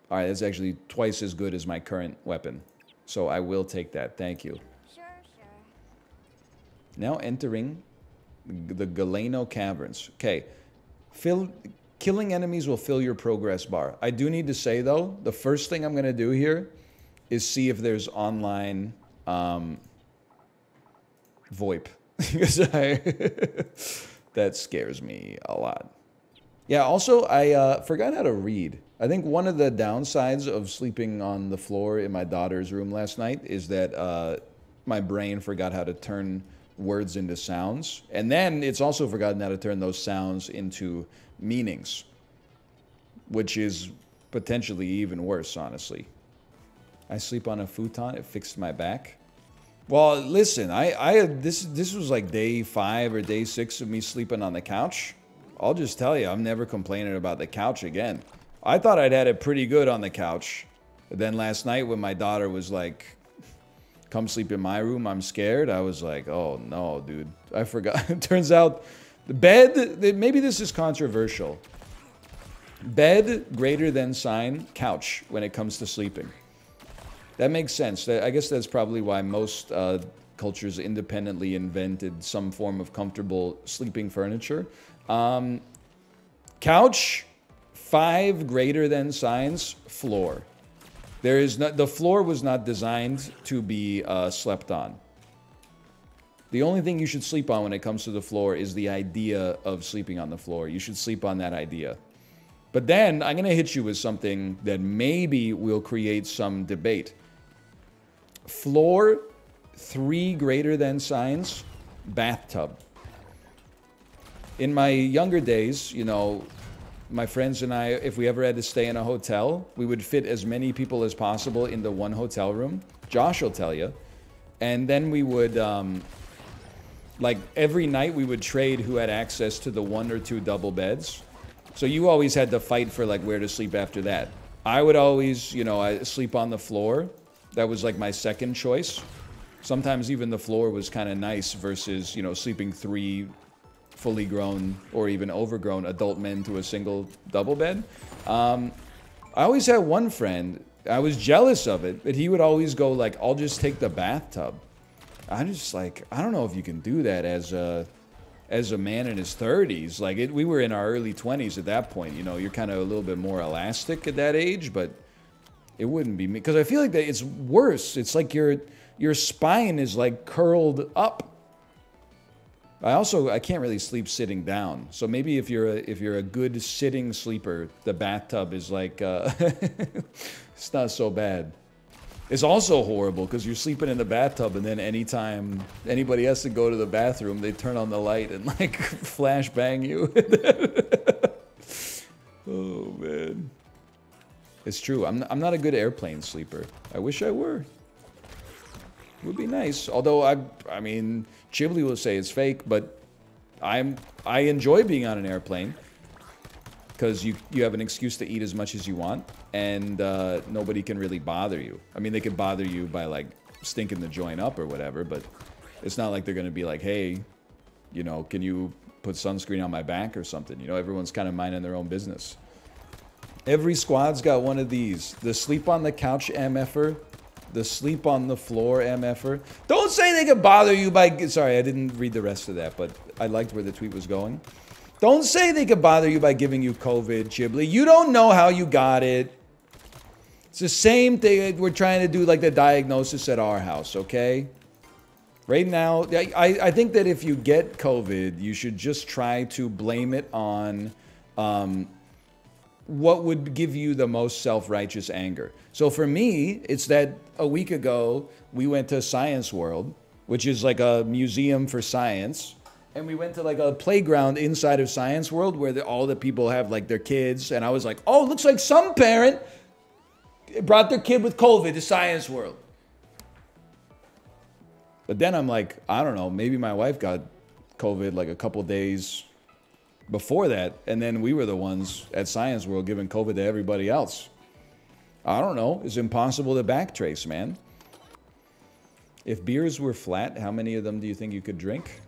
All right, that's actually twice as good as my current weapon. So I will take that. Thank you. Sure. Now entering the Galeno Caverns. Okay. Killing enemies will fill your progress bar. I do need to say, though, the first thing I'm going to do here is see if there's online VoIP. Because that scares me a lot. Yeah, also, I forgot how to read. I think one of the downsides of sleeping on the floor in my daughter's room last night is that my brain forgot how to turn words into sounds. And then it's also forgotten how to turn those sounds into meanings, which is potentially even worse, honestly. I sleep on a futon. It fixed my back. Well, listen, this was like day 5 or day 6 of me sleeping on the couch. I'll just tell you, I'm never complaining about the couch again. I thought I'd had it pretty good on the couch. But then last night when my daughter was like, come sleep in my room, I'm scared. I was like, oh no, dude. I forgot. It turns out the bed, maybe this is controversial. Bed greater than sign couch when it comes to sleeping. That makes sense. I guess that's probably why most cultures independently invented some form of comfortable sleeping furniture. Couch, 5 greater than signs, floor. There is not, the floor was not designed to be slept on. The only thing you should sleep on when it comes to the floor is the idea of sleeping on the floor. You should sleep on that idea. But then I'm going to hit you with something that maybe will create some debate. Floor, 3 greater than signs, bathtub. In my younger days, you know, my friends and I, if we ever had to stay in a hotel, we would fit as many people as possible into one hotel room. Josh will tell you. And then we would, like every night we would trade who had access to the 1 or 2 double beds. So you always had to fight for like where to sleep after that. I would always, you know, I sleep on the floor. That was like my second choice. Sometimes even the floor was kind of nice versus, you know, sleeping 3 fully grown or even overgrown adult men to a single double bed. I always had one friend, I was jealous of it, but he would always go like, I'll just take the bathtub. I'm just like, I don't know if you can do that as a man in his 30s. Like, we were in our early 20s at that point. You know, you're kind of a little bit more elastic at that age, but it wouldn't be me. Because I feel like that it's worse. It's like your spine is like curled up. I can't really sleep sitting down. So maybe if you're a good sitting sleeper, the bathtub is like, it's not so bad. It's also horrible because you're sleeping in the bathtub and then anytime anybody has to go to the bathroom, they turn on the light and like flash bang you. Oh man. It's true. I'm not a good airplane sleeper. I wish I were. It would be nice. Although I mean, Ghibli will say it's fake, but I enjoy being on an airplane because you have an excuse to eat as much as you want. And nobody can really bother you. I mean, they could bother you by, like, stinking the joint up or whatever, but it's not like they're going to be like, hey, you know, can you put sunscreen on my back or something? You know, everyone's kind of minding their own business. Every squad's got one of these. The sleep on the couch MFer. The sleep on the floor MFer. Don't say they could bother you by... Sorry, I didn't read the rest of that, but I liked where the tweet was going. Don't say they could bother you by giving you COVID, Ghibli. You don't know how you got it. It's the same thing we're trying to do, like the diagnosis at our house, okay? Right now, I think that if you get COVID, you should just try to blame it on what would give you the most self-righteous anger. So for me, it's that a week ago, we went to Science World, which is like a museum for science. And we went to like a playground inside of Science World where all the people have like their kids. And I was like, oh, looks like some parent brought their kid with COVID to Science World. But then I'm like, I don't know, maybe my wife got COVID like a couple days before that. And then we were the ones at Science World giving COVID to everybody else. I don't know. It's impossible to backtrace, man. If beers were flat, how many of them do you think you could drink?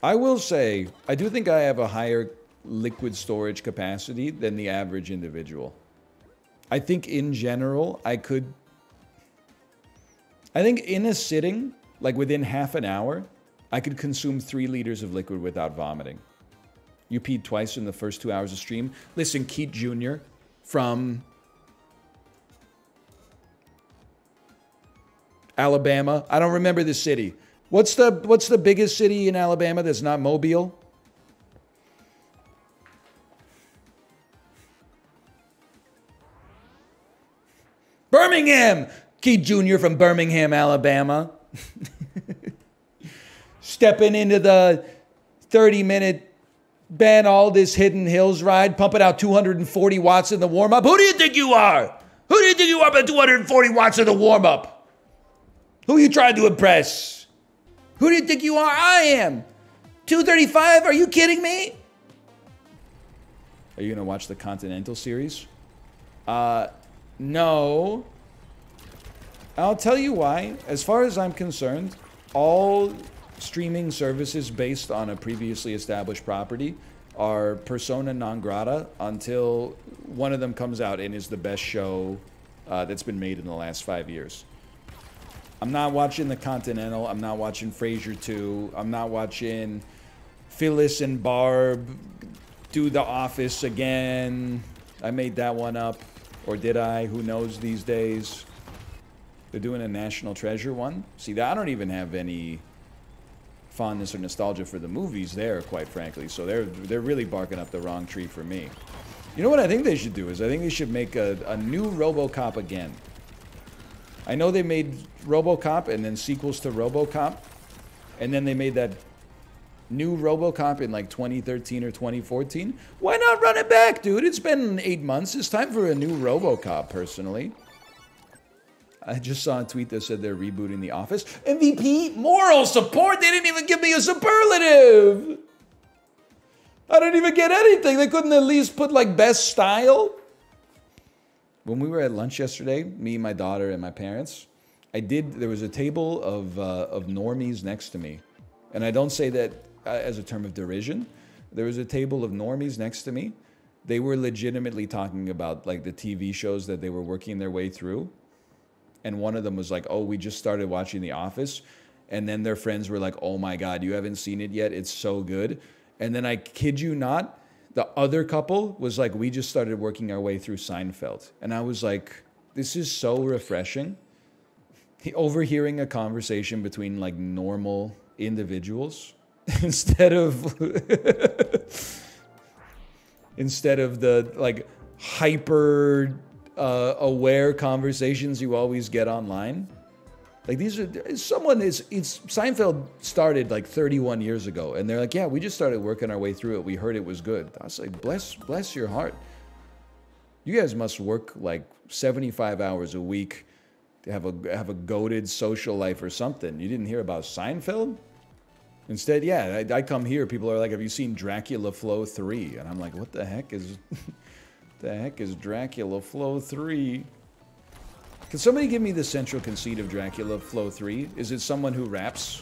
I will say, I do think I have a higher liquid storage capacity than the average individual. I think in general, I think in a sitting, like within half an hour, I could consume 3 liters of liquid without vomiting. You peed twice in the first 2 hours of stream. Listen, Keith Jr. from Alabama. I don't remember the city. What's the biggest city in Alabama that's not Mobile? Birmingham! Keith Jr. from Birmingham, Alabama. Stepping into the 30-minute Ben Aldis Hidden Hills ride, pumping out 240 watts in the warm-up. Who do you think you are? Who do you think you are with 240 watts in the warm-up? Who are you trying to impress? Who do you think you are? I am. 235? Are you kidding me? Are you going to watch the Continental series? No. I'll tell you why. As far as I'm concerned, all streaming services based on a previously established property are persona non grata until one of them comes out and is the best show that's been made in the last 5 years. I'm not watching The Continental. I'm not watching Frasier 2. I'm not watching Phyllis and Barb do The Office again. I made that one up. Or did I? Who knows these days? They're doing a National Treasure one. See, I don't even have any fondness or nostalgia for the movies there, quite frankly. So they're really barking up the wrong tree for me. You know what I think they should do is I think they should make a new RoboCop again. I know they made RoboCop and then sequels to RoboCop, and then they made that new RoboCop in like 2013 or 2014. Why not run it back, dude? It's been 8 months. It's time for a new RoboCop, personally. I just saw a tweet that said they're rebooting The Office. MVP, moral support. They didn't even give me a superlative. I didn't even get anything. They couldn't at least put like best style. When we were at lunch yesterday, me, my daughter, and my parents, there was a table of normies next to me. And I don't say that as a term of derision. There was a table of normies next to me. They were legitimately talking about like the TV shows that they were working their way through. And one of them was like, oh, we just started watching The Office. And then their friends were like, oh my God, you haven't seen it yet? It's so good. And then I kid you not, the other couple was like, we just started working our way through Seinfeld. And I was like, this is so refreshing. Overhearing a conversation between like normal individuals instead of the like hyper aware conversations you always get online. Like Seinfeld started like 31 years ago, and they're like, yeah, we just started working our way through it. We heard it was good. I was like, bless your heart. You guys must work like 75 hours a week to have a goated social life or something. You didn't hear about Seinfeld? Instead, yeah, I come here, people are like, have you seen Dracula Flow 3? And I'm like, what the heck is Dracula Flow 3? Can somebody give me the central conceit of Dracula Flow 3? Is it someone who raps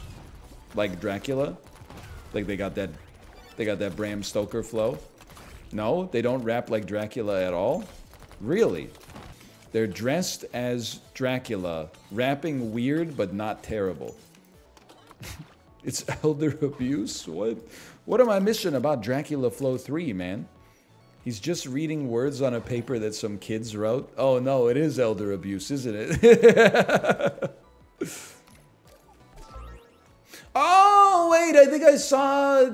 like Dracula? Like they got that Bram Stoker flow? No, they don't rap like Dracula at all? Really? They're dressed as Dracula, rapping weird but not terrible. It's elder abuse? What am I missing about Dracula Flow 3, man? He's just reading words on a paper that some kids wrote. Oh no, it is elder abuse, isn't it? Oh, wait, I think I saw...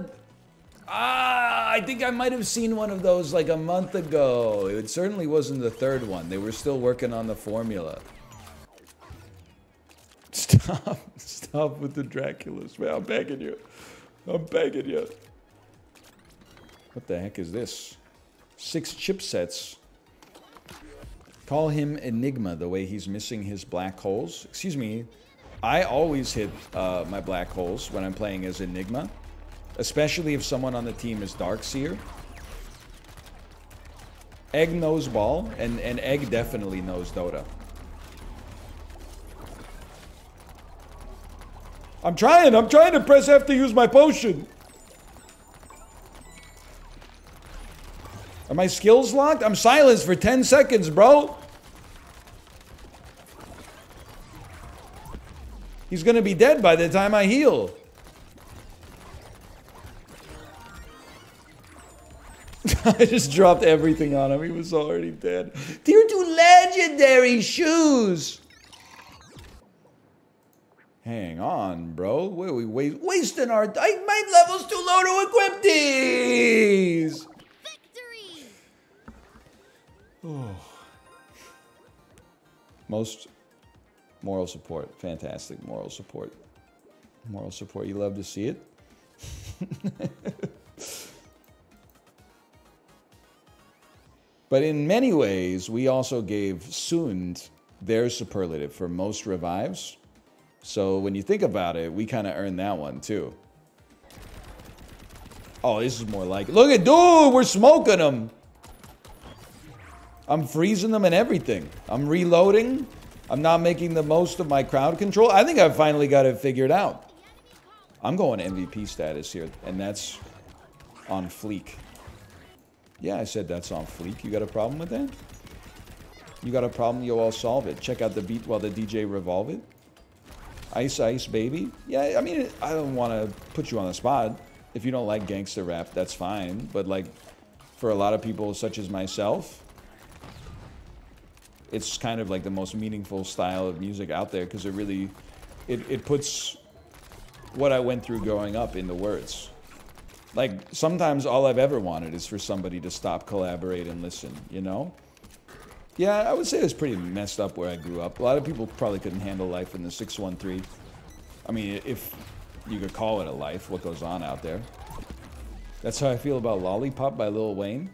I think I might have seen one of those like a month ago. It certainly wasn't the third one. They were still working on the formula. Stop with the Draculas, man. I'm begging you. What the heck is this? 6 chipsets. Call him Enigma, the way he's missing his black holes. Excuse me. I always hit my black holes when I'm playing as Enigma. Especially if someone on the team is Darkseer. Egg knows ball, and Egg definitely knows Dota. I'm trying to press F to use my potion. Are my skills locked? I'm silenced for 10 seconds, bro. He's gonna be dead by the time I heal. I just dropped everything on him. He was already dead. Tier 2 legendary shoes. Hang on, bro. What are we wasting our... My level's too low to equip these. Victory. Oh. Most moral support. Fantastic moral support. Moral support. You love to see it. But in many ways, we also gave Sund their superlative for most revives. So when you think about it, we kind of earned that one too. Oh, this is more like... Look at... Dude, we're smoking them. I'm freezing them and everything. I'm reloading. I'm not making the most of my crowd control. I think I've finally got it figured out. I'm going MVP status here, and that's on fleek. Yeah, I said that's on fleek. You got a problem with that? You got a problem, you'll all solve it. Check out the beat while the DJ revolve it. Ice Ice Baby? Yeah, I mean, I don't want to put you on the spot. If you don't like gangster rap, that's fine. But like, for a lot of people such as myself, it's kind of like the most meaningful style of music out there because it really, it puts what I went through growing up in the words. Like, sometimes all I've ever wanted is for somebody to stop, collaborate, and listen, you know? Yeah, I would say it was pretty messed up where I grew up. A lot of people probably couldn't handle life in the 613. I mean, if you could call it a life, what goes on out there. That's how I feel about Lollipop by Lil Wayne.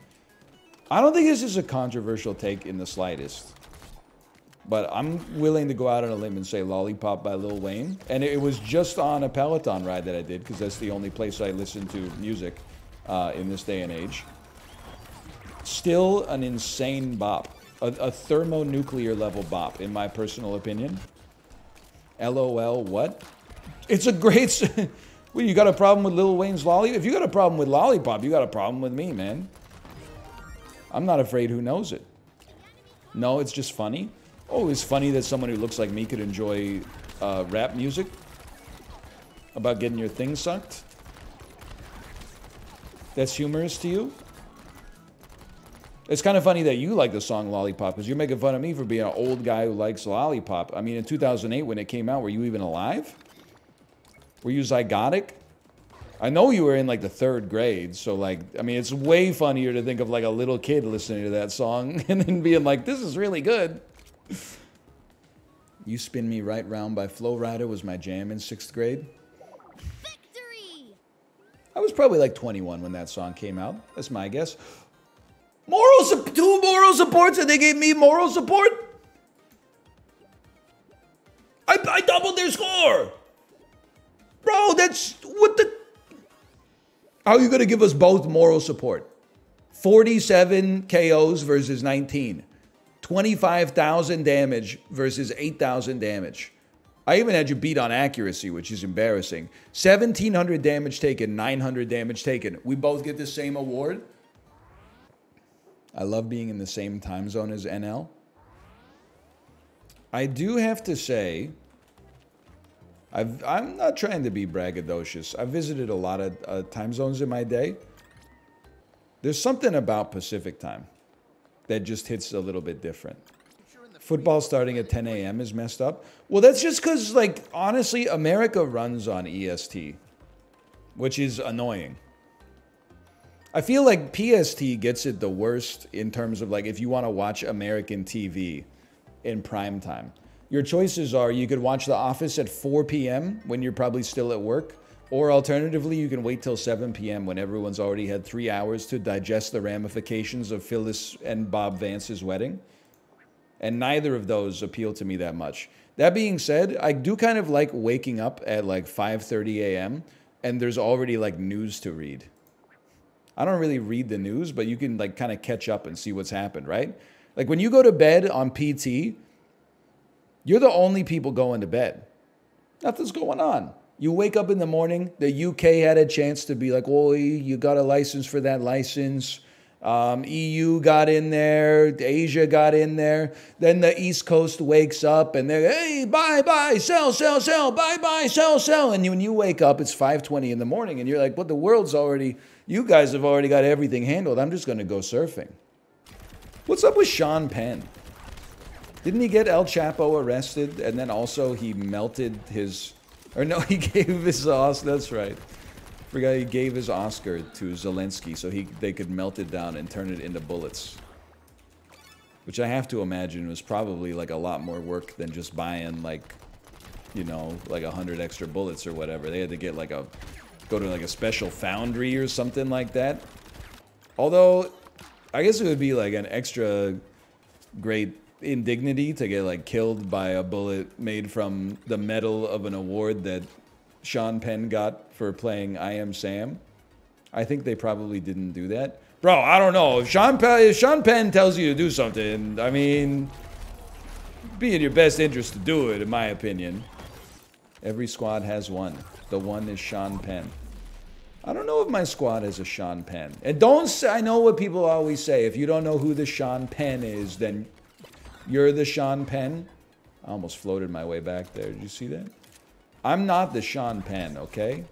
I don't think this is a controversial take in the slightest. But I'm willing to go out on a limb and say Lollipop by Lil Wayne. And it was just on a Peloton ride that I did, because that's the only place I listen to music in this day and age. Still an insane bop. A thermonuclear level bop, in my personal opinion. LOL, what? It's a great... Well, you got a problem with Lil Wayne's Lollipop? If you got a problem with Lollipop, you got a problem with me, man. I'm not afraid who knows it. No, it's just funny. Oh, it's funny that someone who looks like me could enjoy rap music about getting your thing sucked. That's humorous to you? It's kind of funny that you like the song Lollipop, because you're making fun of me for being an old guy who likes Lollipop. I mean, in 2008 when it came out, were you even alive? Were you zygotic? I know you were in like the 3rd grade, so like, I mean, it's way funnier to think of like a little kid listening to that song and then being like, this is really good. You Spin Me Right Round by Flo Rida was my jam in 6th grade. Victory! I was probably like 21 when that song came out. That's my guess. 2 moral supports, and they gave me moral support? I doubled their score! Bro, that's... What the... How are you going to give us both moral support? 47 KOs versus 19. 25,000 damage versus 8,000 damage. I even had you beat on accuracy, which is embarrassing. 1,700 damage taken, 900 damage taken. We both get the same award? I love being in the same time zone as NL. I do have to say, I'm not trying to be braggadocious. I've visited a lot of time zones in my day. There's something about Pacific time that just hits a little bit different. Football starting at 10 a.m. is messed up. Well, that's just because, like, honestly, America runs on EST, which is annoying. I feel like PST gets it the worst in terms of, like, if you want to watch American TV in prime time. Your choices are you could watch The Office at 4 p.m. when you're probably still at work, or alternatively, you can wait till 7 p.m. when everyone's already had 3 hours to digest the ramifications of Phyllis and Bob Vance's wedding. And neither of those appeal to me that much. That being said, I do kind of like waking up at like 5:30 a.m. and there's already like news to read. I don't really read the news, but you can like kind of catch up and see what's happened, right? Like when you go to bed on PT, you're the only people going to bed. Nothing's going on. You wake up in the morning, the UK had a chance to be like, oh, you got a license for that license. EU got in there, Asia got in there. Then the East Coast wakes up and they're, hey, buy, sell, buy, sell. And when you wake up, it's 5:20 in the morning and you're like, but the world's already, you guys have already got everything handled. I'm just going to go surfing. What's up with Sean Penn? Didn't he get El Chapo arrested and then also he melted his, or no, he gave his, that's right. Forgot he gave his Oscar to Zelensky so they could melt it down and turn it into bullets. Which I have to imagine was probably like a lot more work than just buying like, you know, like 100 extra bullets or whatever. They had to get like go to like a special foundry or something like that. Although, I guess it would be like an extra great indignity to get like killed by a bullet made from the metal of an award that Sean Penn got for playing I Am Sam. I think they probably didn't do that. Bro, I don't know. If Sean Penn tells you to do something, I mean, be in your best interest to do it, in my opinion. Every squad has one. The one is Sean Penn. I don't know if my squad has a Sean Penn. And don't say, I know what people always say. If you don't know who the Sean Penn is, then you're the Sean Penn. I almost floated my way back there. Did you see that? I'm not the Sean Penn, okay?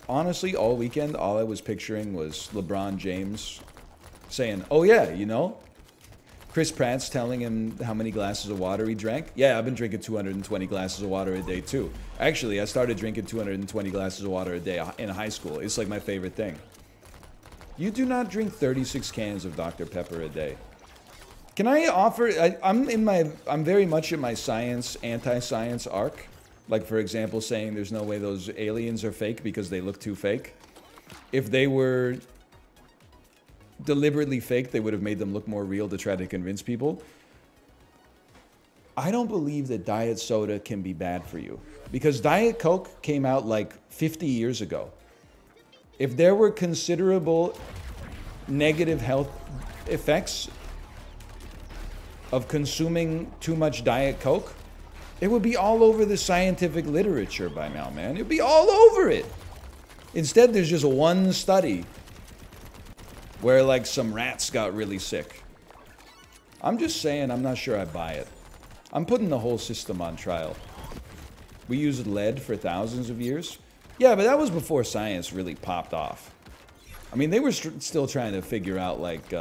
Honestly, all weekend, all I was picturing was LeBron James saying, oh yeah, you know? Chris Pratt's telling him how many glasses of water he drank. Yeah, I've been drinking 220 glasses of water a day too. Actually, I started drinking 220 glasses of water a day in high school. It's like my favorite thing. You do not drink 36 cans of Dr. Pepper a day. Can I offer, I'm very much in my science, anti-science arc. Like, for example, saying there's no way those aliens are fake because they look too fake. If they were deliberately fake, they would have made them look more real to try to convince people. I don't believe that diet soda can be bad for you. Because Diet Coke came out like 50 years ago. If there were considerable negative health effects of consuming too much Diet Coke, it would be all over the scientific literature by now, man. It'd be all over it. Instead, there's just one study where like some rats got really sick. I'm just saying, I'm not sure I buy it. I'm putting the whole system on trial. We used lead for thousands of years. Yeah, but that was before science really popped off. I mean, they were still trying to figure out like,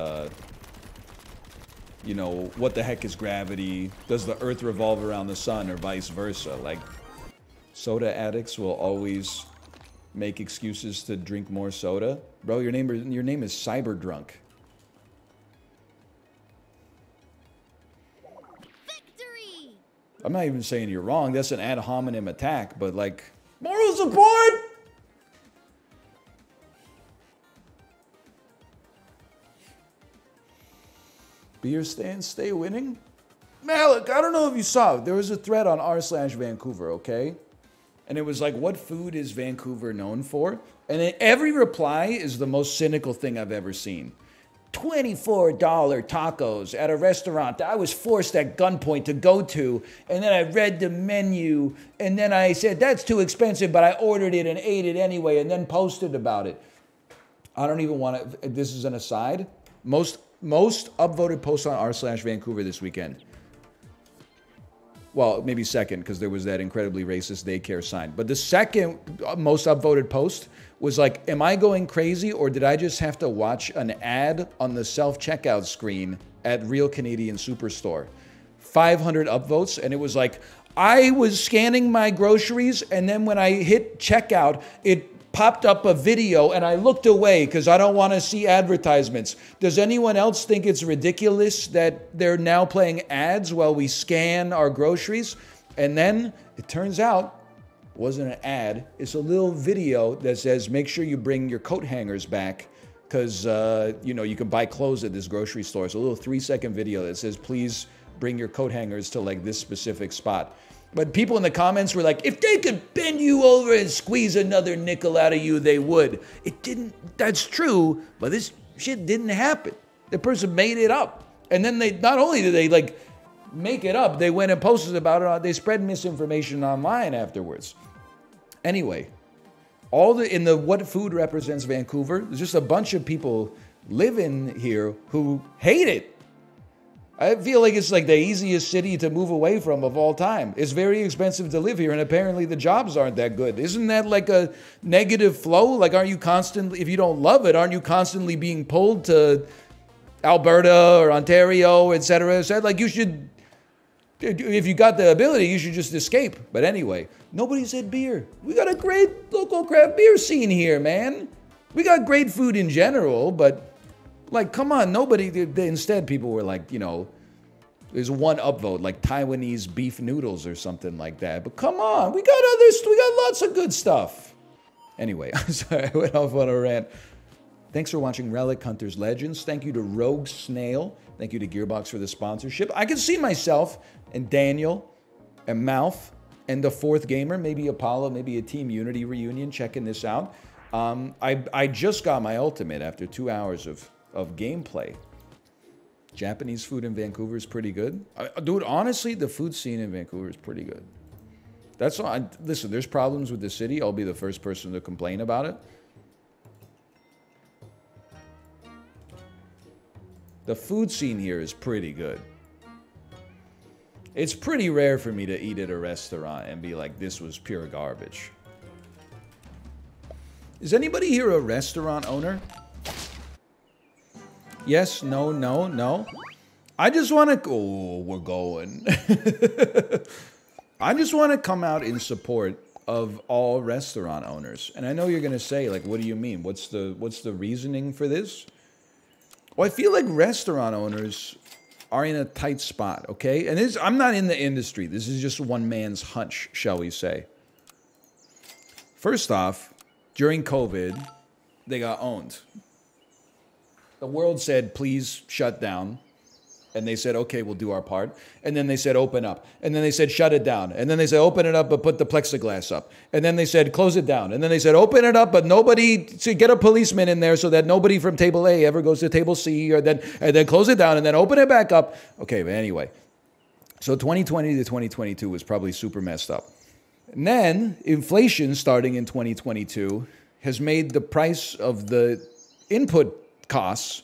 you know, what the heck is gravity? Does the earth revolve around the sun or vice versa? Like, soda addicts will always make excuses to drink more soda. Bro, your name is Cyberdrunk. Victory! I'm not even saying you're wrong. That's an ad hominem attack, but like, moral support! Beer stand, stay winning? Malik, I don't know if you saw it. There was a thread on r/Vancouver, okay? And it was like, what food is Vancouver known for? And then every reply is the most cynical thing I've ever seen. $24 tacos at a restaurant that I was forced at gunpoint to go to. And then I read the menu. And then I said, that's too expensive, but I ordered it and ate it anyway and then posted about it. I don't even want to, this is an aside. Most upvoted posts on r/Vancouver this weekend. Well, maybe second, because there was that incredibly racist daycare sign. But the second most upvoted post was like, am I going crazy or did I just have to watch an ad on the self-checkout screen at Real Canadian Superstore? 500 upvotes, and it was like, I was scanning my groceries, and then when I hit checkout, it popped up a video and I looked away because I don't want to see advertisements. Does anyone else think it's ridiculous that they're now playing ads while we scan our groceries? And then it turns out it wasn't an ad. It's a little video that says, make sure you bring your coat hangers back because, you know, you can buy clothes at this grocery store. It's a little 3-second video that says, please bring your coat hangers to like this specific spot. But people in the comments were like, if they could bend you over and squeeze another nickel out of you, they would. It didn't, that's true, but this shit didn't happen. The person made it up. And then they, not only did they like make it up, they went and posted about it, they spread misinformation online afterwards. Anyway, in the what food represents Vancouver, there's just a bunch of people living here who hate it. I feel like it's like the easiest city to move away from of all time. It's very expensive to live here, and apparently the jobs aren't that good. Isn't that like a negative flow? Like, aren't you constantly, if you don't love it, aren't you constantly being pulled to Alberta or Ontario, et cetera? Like, you should, if you got the ability, you should just escape. But anyway, nobody said beer. We got a great local craft beer scene here, man. We got great food in general, but like, come on, nobody, instead people were like, you know, there's one upvote, like Taiwanese beef noodles or something like that. But come on, we got lots of good stuff. Anyway, I'm sorry, I went off on a rant. Thanks for watching Relic Hunters Legends. Thank you to Rogue Snail. Thank you to Gearbox for the sponsorship. I can see myself and Daniel and Mouth and the fourth gamer, maybe Apollo, maybe a Team Unity reunion, checking this out. I just got my ultimate after 2 hours of gameplay. Japanese food in Vancouver is pretty good. Dude, honestly, the food scene in Vancouver is pretty good. That's all. Listen, there's problems with the city. I'll be the first person to complain about it. The food scene here is pretty good. It's pretty rare for me to eat at a restaurant and be like, this was pure garbage. Is anybody here a restaurant owner? Yes, no, no, no. I just want to... Oh, we're going. I just want to come out in support of all restaurant owners. And I know you're going to say, like, what do you mean? What's the reasoning for this? Well, I feel like restaurant owners are in a tight spot, okay? And this, I'm not in the industry. This is just one man's hunch, shall we say. First off, during COVID, they got owned. The world said, please shut down. And they said, okay, we'll do our part. And then they said, open up. And then they said, shut it down. And then they said, open it up, but put the plexiglass up. And then they said, close it down. And then they said, open it up, but nobody, so get a policeman in there so that nobody from table A ever goes to table C, and then close it down and then open it back up. Okay, but anyway. So 2020 to 2022 was probably super messed up. And then inflation starting in 2022 has made the price of the input costs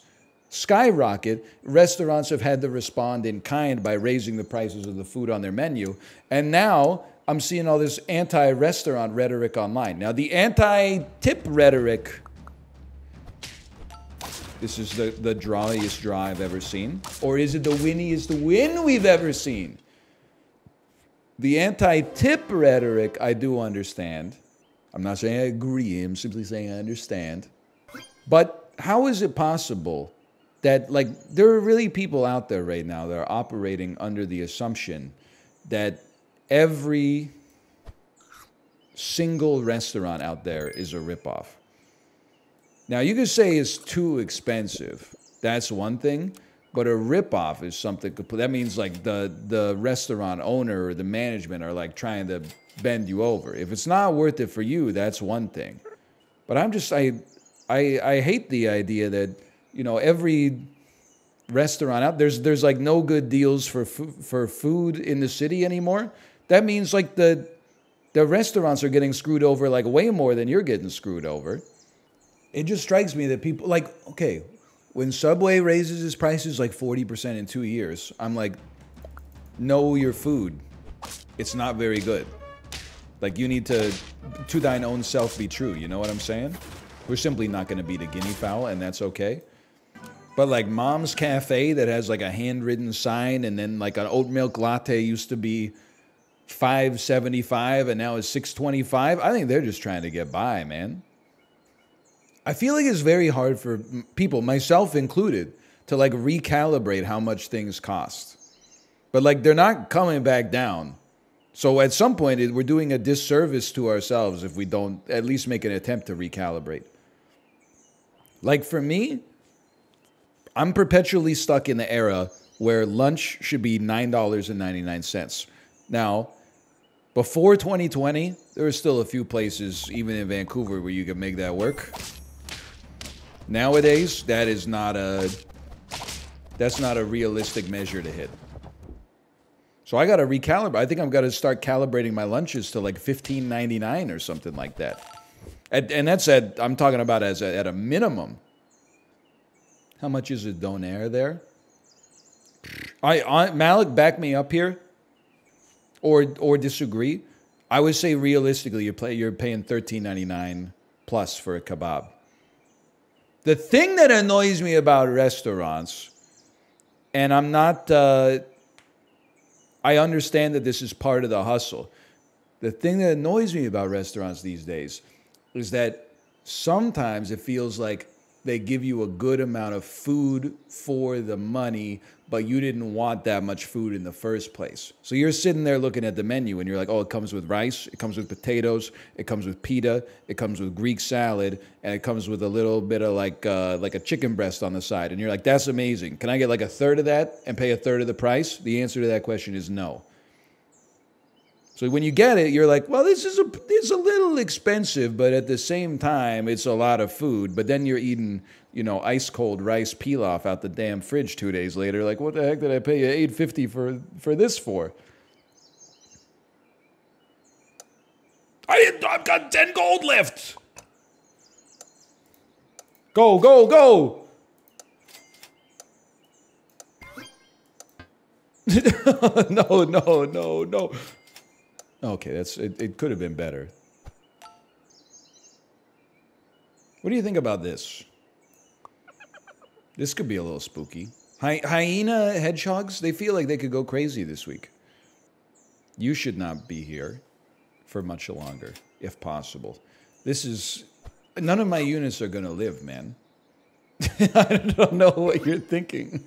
skyrocket. Restaurants have had to respond in kind by raising the prices of the food on their menu. And now I'm seeing all this anti-restaurant rhetoric online. Now, the anti-tip rhetoric, this is the drawiest draw I've ever seen. Or is it the winniest win we've ever seen? The anti-tip rhetoric, I do understand. I'm not saying I agree. I'm simply saying I understand. But how is it possible that, like, there are really people out there right now that are operating under the assumption that every single restaurant out there is a ripoff? Now, you could say it's too expensive. That's one thing. But a ripoff is something, that means like the restaurant owner or the management are like trying to bend you over. If it's not worth it for you, that's one thing. But I hate the idea that, you know, every restaurant out there's like no good deals for food in the city anymore. That means like the restaurants are getting screwed over like way more than you're getting screwed over. It just strikes me that people like, okay, when Subway raises its prices like 40% in 2 years, I'm like, know your food. It's not very good. Like, you need to thine own self be true. You know what I'm saying? We're simply not going to beat a guinea fowl, and that's okay. But like Mom's Cafe that has like a handwritten sign, and then like an oat milk latte used to be $5.75 and now is $6.25. I think they're just trying to get by, man. I feel like it's very hard for people, myself included, to like recalibrate how much things cost. But like they're not coming back down. So at some point we're doing a disservice to ourselves if we don't at least make an attempt to recalibrate. Like for me, I'm perpetually stuck in the era where lunch should be $9.99. Now, before 2020, there were still a few places, even in Vancouver, where you could make that work. Nowadays, that's not a realistic measure to hit. So I got to recalibrate. I think I've got to start calibrating my lunches to like $15.99 or something like that. And that's I'm talking about at a minimum. How much is a donaire there? Malik, back me up here. Or disagree. I would say realistically, you're paying $13.99 plus for a kebab. The thing that annoys me about restaurants, and I'm not, I understand that this is part of the hustle. The thing that annoys me about restaurants these days is that sometimes it feels like they give you a good amount of food for the money, but you didn't want that much food in the first place. So you're sitting there looking at the menu and you're like, oh, it comes with rice, it comes with potatoes, it comes with pita, it comes with Greek salad, and it comes with a little bit of like a chicken breast on the side. And you're like, that's amazing. Can I get like a third of that and pay a third of the price? The answer to that question is no. So when you get it, you're like, well, it's a little expensive, but at the same time, it's a lot of food. But then you're eating, you know, ice cold rice pilaf out the damn fridge 2 days later. Like, what the heck did I pay you $8.50 for this for? I've got 10 gold left. Go, go, go. No, no, no, no. Okay, it could have been better. What do you think about this? This could be a little spooky. Hyena hedgehogs, they feel like they could go crazy this week. You should not be here for much longer, if possible. This is... None of my units are going to live, man. I don't know what you're thinking.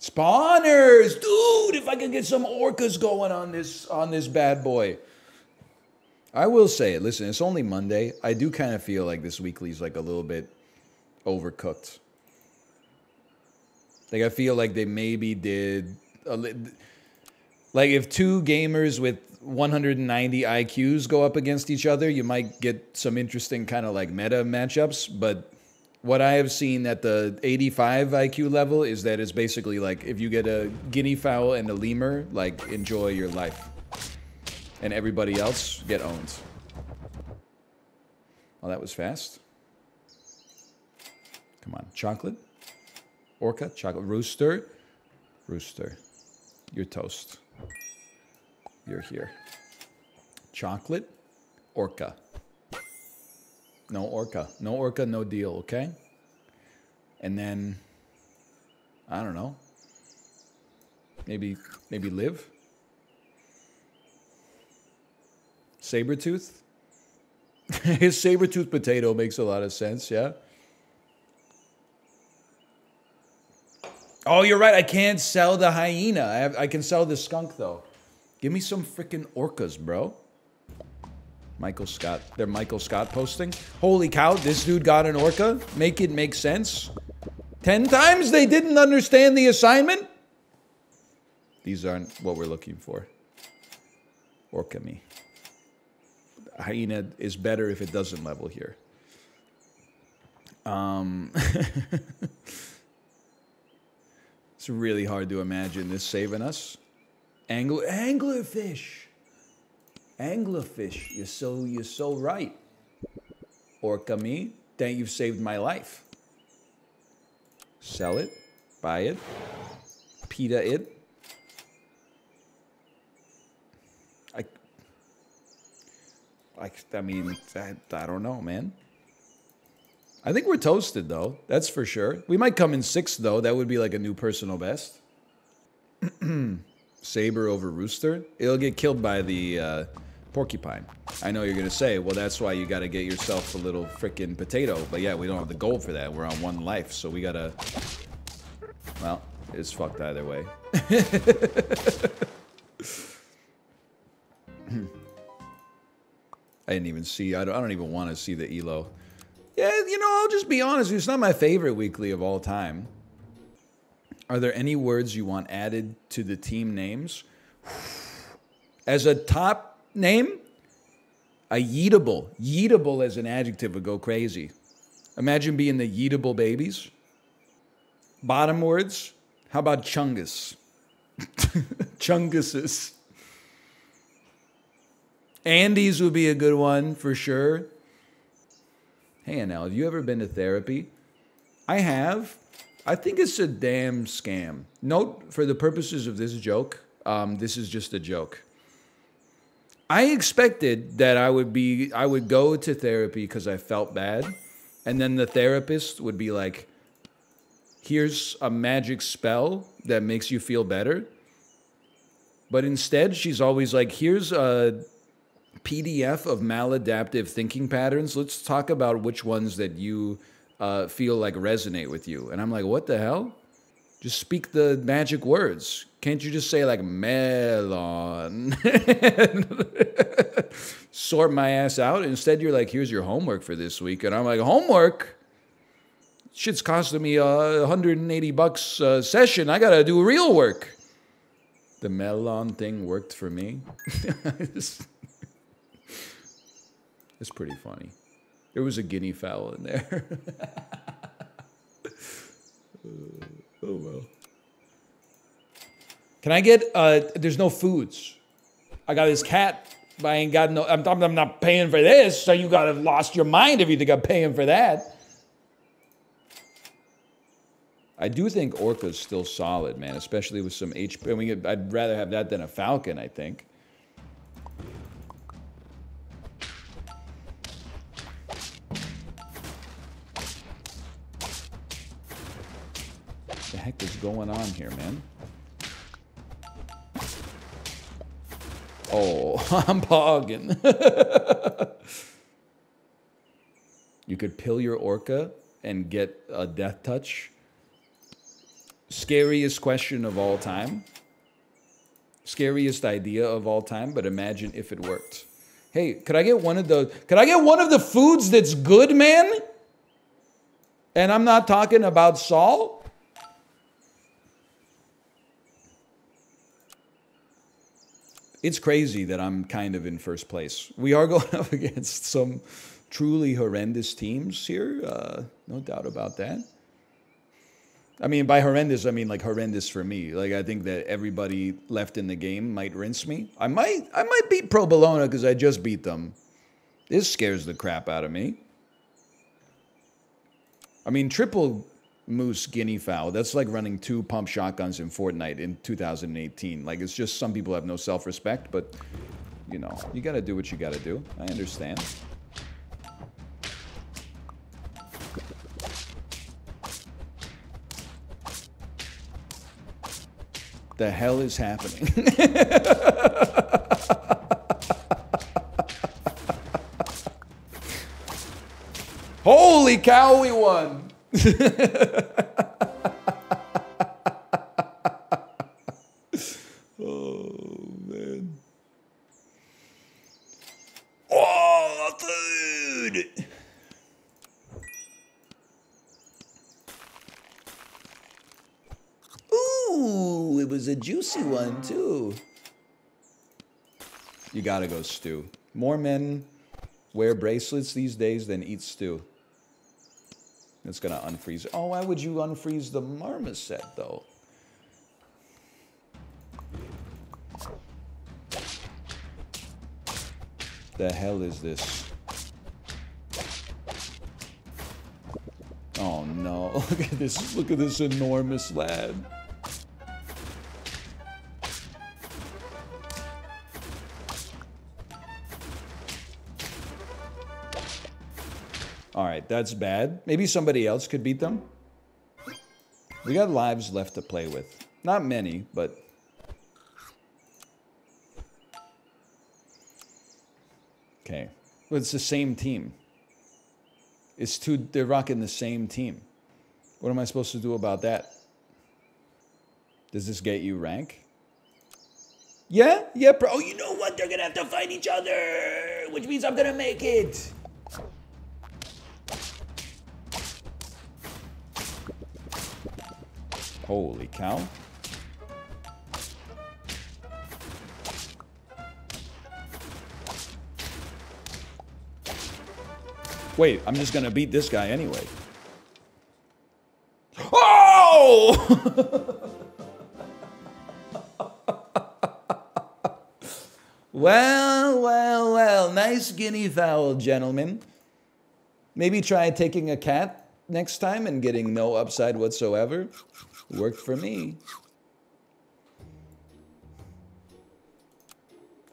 Spawners! Dude, if I could get some orcas going on this bad boy. I will say it. Listen, it's only Monday. I do kind of feel like this weekly is like a little bit overcooked. Like, I feel like they maybe did... Like, if two gamers with 190 IQs go up against each other, you might get some interesting kind of like meta matchups. But what I have seen at the 85 IQ level is that it's basically like if you get a guinea fowl and a lemur, like, enjoy your life. And everybody else get owned. Oh, that was fast. Come on. Chocolate? Orca? Chocolate. Rooster? Rooster. You're toast. You're here. Chocolate? Orca. No orca. No orca, no deal, okay? And then, I don't know. Maybe live? Sabretooth? His Sabretooth potato makes a lot of sense, yeah? Oh, you're right. I can't sell the hyena. I can sell the skunk, though. Give me some freaking orcas, bro. Michael Scott. They're Michael Scott posting. Holy cow, this dude got an orca? Make it make sense. 10 times they didn't understand the assignment? These aren't what we're looking for. Orca me. Hyena is better if it doesn't level here. It's really hard to imagine this saving us. Anglerfish. Anglerfish. You're so right. Orca me. Thank you've saved my life. Sell it. Buy it. PETA it. I mean, I don't know, man. I think we're toasted, though. That's for sure. We might come in 6th, though. That would be like a new personal best. Saber over Rooster. It'll get killed by the porcupine. I know you're going to say, well, that's why you got to get yourself a little frickin' potato. But yeah, we don't have the gold for that. We're on 1 life, so we got to... Well, it's fucked either way. I didn't even see... I don't even want to see the elo. Yeah, you know, I'll just be honest. It's not my favorite weekly of all time. Are there any words you want added to the team names? As a top name, a yeetable. Yeetable as an adjective would go crazy. Imagine being the yeetable babies. Bottom words, how about chungus? Chunguses. Andes would be a good one for sure. Hey, Anel, have you ever been to therapy? I have. I think it's a damn scam. Note, for the purposes of this joke, this is just a joke. I expected that I would go to therapy because I felt bad, and then the therapist would be like, here's a magic spell that makes you feel better. But instead, she's always like, here's a PDF of maladaptive thinking patterns. Let's talk about which ones that you feel like resonate with you. And I'm like, what the hell? Just speak the magic words. Can't you just say like melon? Sort my ass out. Instead, you're like, here's your homework for this week. And I'm like, homework? Shit's costing me $180 a session. I gotta do real work. The melon thing worked for me. It's pretty funny. There was a guinea fowl in there. Oh, well. Can I get, there's no foods. I got this cat, but I ain't got no, I'm not paying for this, so you gotta have lost your mind if you think I'm paying for that. I do think Orca's still solid, man, especially with some HP. I mean, I'd rather have that than a Falcon, I think. What the heck is going on here, man? Oh, I'm pogging. You could pill your Orca and get a death touch. Scariest question of all time. Scariest idea of all time, but imagine if it worked. Hey, could I get one of the foods that's good, man? And I'm not talking about Saul. It's crazy that I'm kind of in first place. We are going up against some truly horrendous teams here. No doubt about that. I mean, by horrendous, I mean like horrendous for me. Like, I think that everybody left in the game might rinse me. I might beat Pro Bologna because I just beat them. This scares the crap out of me. I mean, triple moose guinea fowl. That's like running 2 pump shotguns in Fortnite in 2018. Like, it's just some people have no self-respect, but, you know, you got to do what you got to do. I understand. The hell is happening? Holy cow, we won! Oh, man. Oh, food! Ooh, it was a juicy one, too. You gotta go stew. More men wear bracelets these days than eat stew. It's gonna unfreeze. Oh, why would you unfreeze the marmoset, though? The hell is this? Oh no, look at this enormous lad. All right, that's bad. Maybe somebody else could beat them. We got lives left to play with. Not many, but... Okay. Well, it's the same team. They're rocking the same team. What am I supposed to do about that? Does this get you rank? Yeah? Yeah, bro. Oh, you know what? They're gonna have to fight each other, which means I'm gonna make it. Holy cow. Wait, I'm just gonna beat this guy anyway. Oh! Well, well, well. Nice guinea fowl, gentlemen. Maybe try taking a cat next time and getting no upside whatsoever. Worked for me.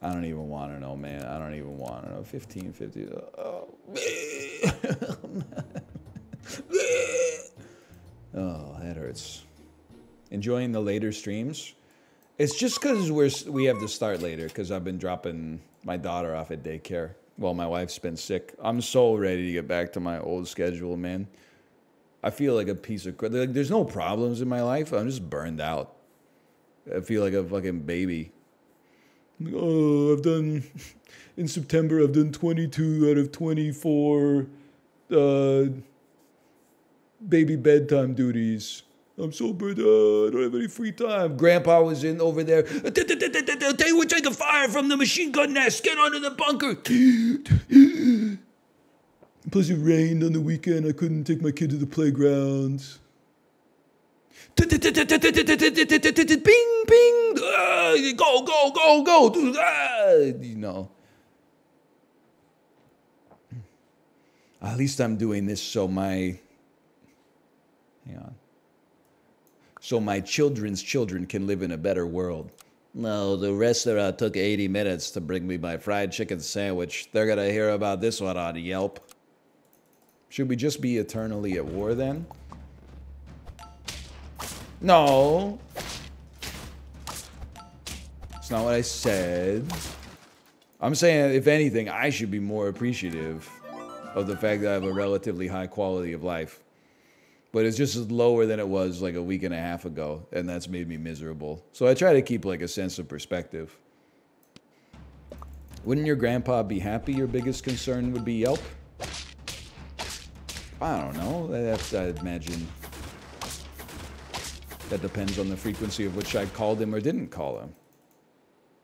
I don't even want to know, man. I don't even want to know. 1550. Oh, oh, that hurts. Enjoying the later streams? It's just because we have to start later because I've been dropping my daughter off at daycare while my wife's been sick. I'm so ready to get back to my old schedule, man. I feel like a piece of crap. Like, there's no problems in my life. I'm just burned out. I feel like a fucking baby. Oh, in September, I've done 22 out of 24 baby bedtime duties. I'm so burned out. I don't have any free time. Grandpa was in over there. They were taking fire from the machine gun nest. Get onto the bunker. Plus it rained on the weekend. I couldn't take my kid to the playground. Bing, bing. Go, go, go, go. You know. At least I'm doing this so my... Hang on. so my children's children can live in a better world. No, the restaurant took 80 minutes to bring me my fried chicken sandwich. They're gonna hear about this one on Yelp. Should we just be eternally at war then? No. It's not what I said. I'm saying, if anything, I should be more appreciative of the fact that I have a relatively high quality of life. But it's just lower than it was like a week and a half ago, and that's made me miserable. So I try to keep like a sense of perspective. Wouldn't your grandpa be happy your biggest concern would be Yelp? I don't know. I'd imagine that depends on the frequency of which I called him or didn't call him.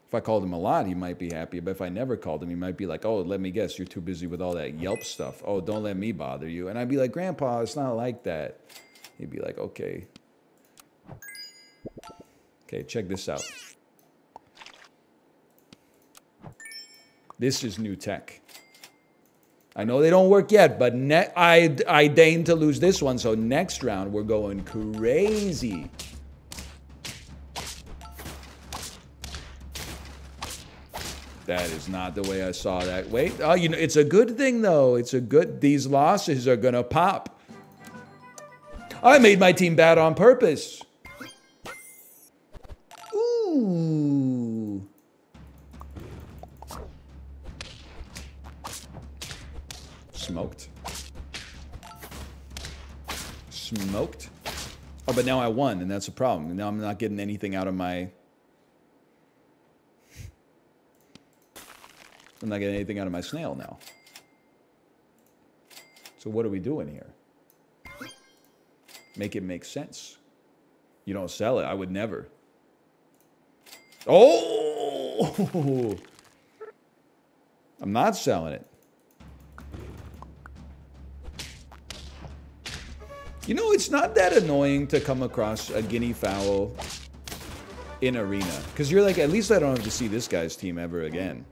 If I called him a lot, he might be happy. But if I never called him, he might be like, oh, let me guess, you're too busy with all that Yelp stuff. Oh, don't let me bother you. And I'd be like, Grandpa, it's not like that. He'd be like, okay. Okay, check this out. This is new tech. I know they don't work yet, but I deign to lose this one. So next round, we're going crazy. That is not the way I saw that. Wait, oh, you know, it's a good thing though. It's a good, these losses are gonna pop. I made my team bad on purpose. Ooh. Smoked. Smoked. Oh, but now I won, and that's a problem. Now I'm not getting anything out of my... I'm not getting anything out of my snail now. So what are we doing here? Make it make sense. You don't sell it. I would never. Oh! I'm not selling it. You know, it's not that annoying to come across a guinea fowl in arena. Because you're like, at least I don't have to see this guy's team ever again.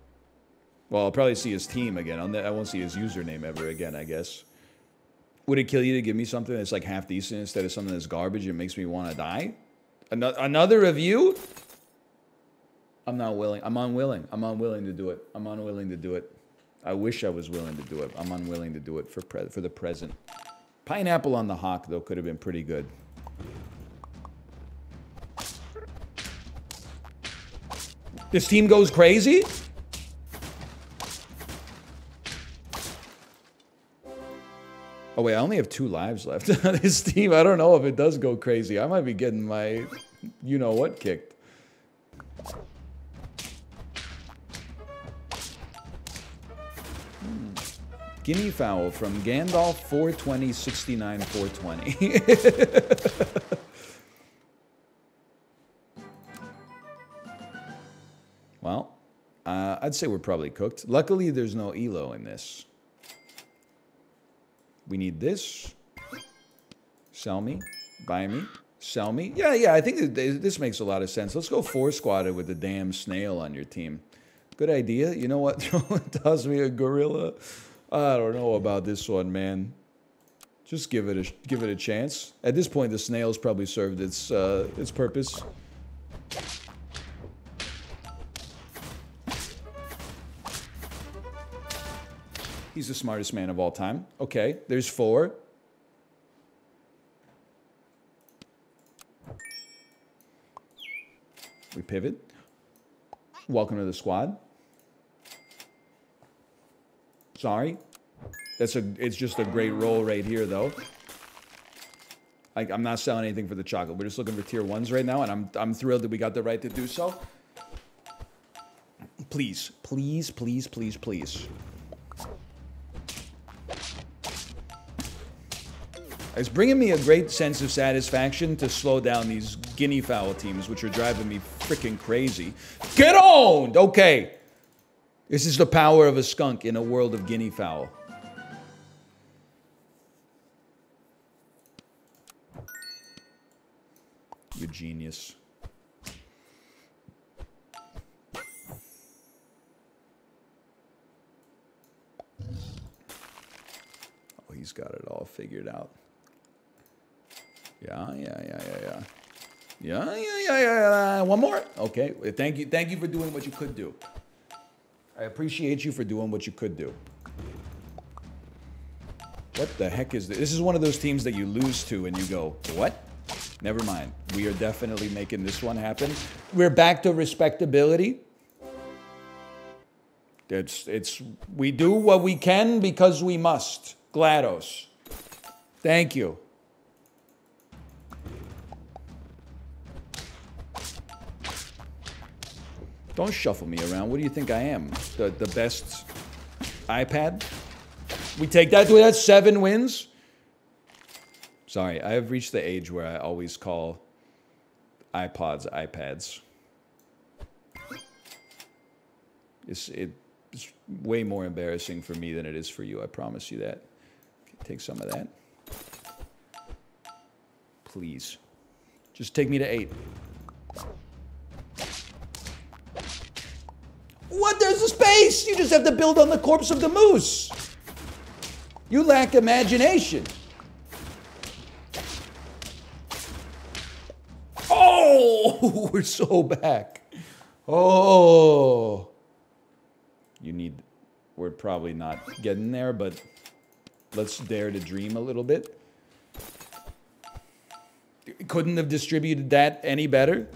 Well, I'll probably see his team again. I won't see his username ever again, I guess. Would it kill you to give me something that's like half decent instead of something that's garbage and makes me want to die? Another review? I'm not willing. I'm unwilling. I'm unwilling to do it. I'm unwilling to do it. I wish I was willing to do it. I'm unwilling to do it for the present. Pineapple on the Hawk, though, could have been pretty good. This team goes crazy? Oh, wait, I only have 2 lives left. This team, I don't know if it does go crazy. I might be getting my you-know-what kicked. Guinea fowl from Gandalf 420 69 420. Well, I'd say we're probably cooked. Luckily, there's no elo in this. We need this. Sell me. Buy me. Sell me. Yeah, I think this makes a lot of sense. Let's go 4-squatted with the damn snail on your team. Good idea. You know what? Toss me a gorilla. I don't know about this one, man. Just give it a chance. At this point, the snail's probably served its purpose. He's the smartest man of all time. Okay, there's 4. We pivot. Welcome to the squad. Sorry. It's just a great roll right here, though. I'm not selling anything for the chocolate. We're just looking for tier 1s right now, and I'm thrilled that we got the right to do so. Please, please, please, please, please. It's bringing me a great sense of satisfaction to slow down these guinea fowl teams, which are driving me freaking crazy. Get owned! Okay. This is the power of a skunk in a world of guinea fowl. You genius. Oh, he's got it all figured out. Yeah. Yeah. One more? Okay. Thank you for doing what you could do. I appreciate you for doing what you could do. What the heck is this? This is one of those teams that you lose to and you go, what? Never mind. We are definitely making this one happen. We're back to respectability. We do what we can because we must. GLaDOS. Thank you. Don't shuffle me around. What do you think I am? The best iPad? We take that. That's 7 wins. Sorry, I have reached the age where I always call iPods iPads. It's way more embarrassing for me than it is for you. I promise you that. Okay, take some of that. Please. Just take me to 8. What? There's a space! You just have to build on the corpse of the moose. You lack imagination. Oh, we're so back. Oh. We're probably not getting there, but let's dare to dream a little bit. Couldn't have distributed that any better.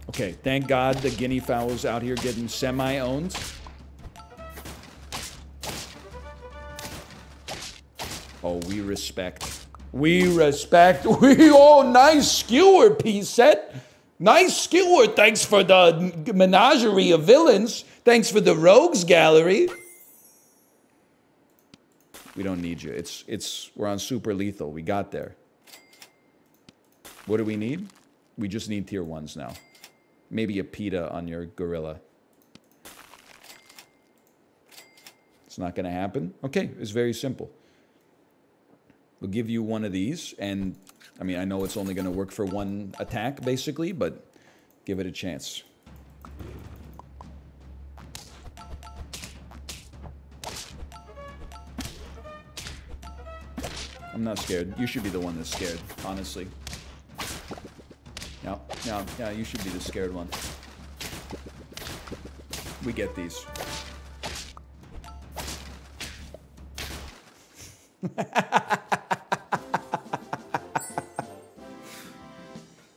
Okay, thank God the guinea fowl's out here getting semi-owned. Oh, we respect. Oh, nice skewer, P-Set. Nice skewer. Thanks for the menagerie of villains. Thanks for the rogues gallery. We don't need you. We're on super lethal. We got there. What do we need? We just need tier 1s now. Maybe a PETA on your gorilla. It's not going to happen? Okay, it's very simple. We'll give you one of these, and I mean, I know it's only going to work for 1 attack, basically, but give it a chance. I'm not scared. You should be the one that's scared, honestly. No, you should be the scared one. We get these.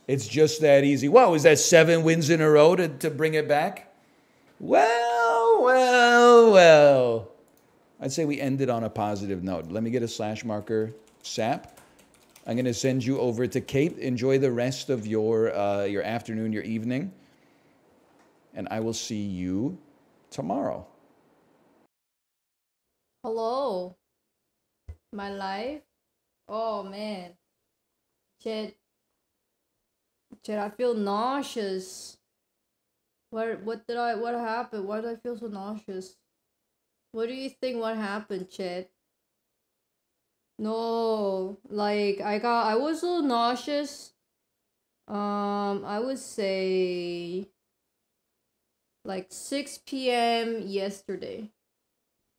It's just that easy. Whoa, is that 7 wins in a row to bring it back? Well. I'd say we ended on a positive note. Let me get a slash marker, Sap. I'm going to send you over to Kate. Enjoy the rest of your afternoon, your evening. And I will see you tomorrow. Hello. My life? Oh, man. Chet, I feel nauseous. What happened? Why did I feel so nauseous? What do you think what happened, Chet? No, like I was so nauseous. I would say like 6 p.m. yesterday.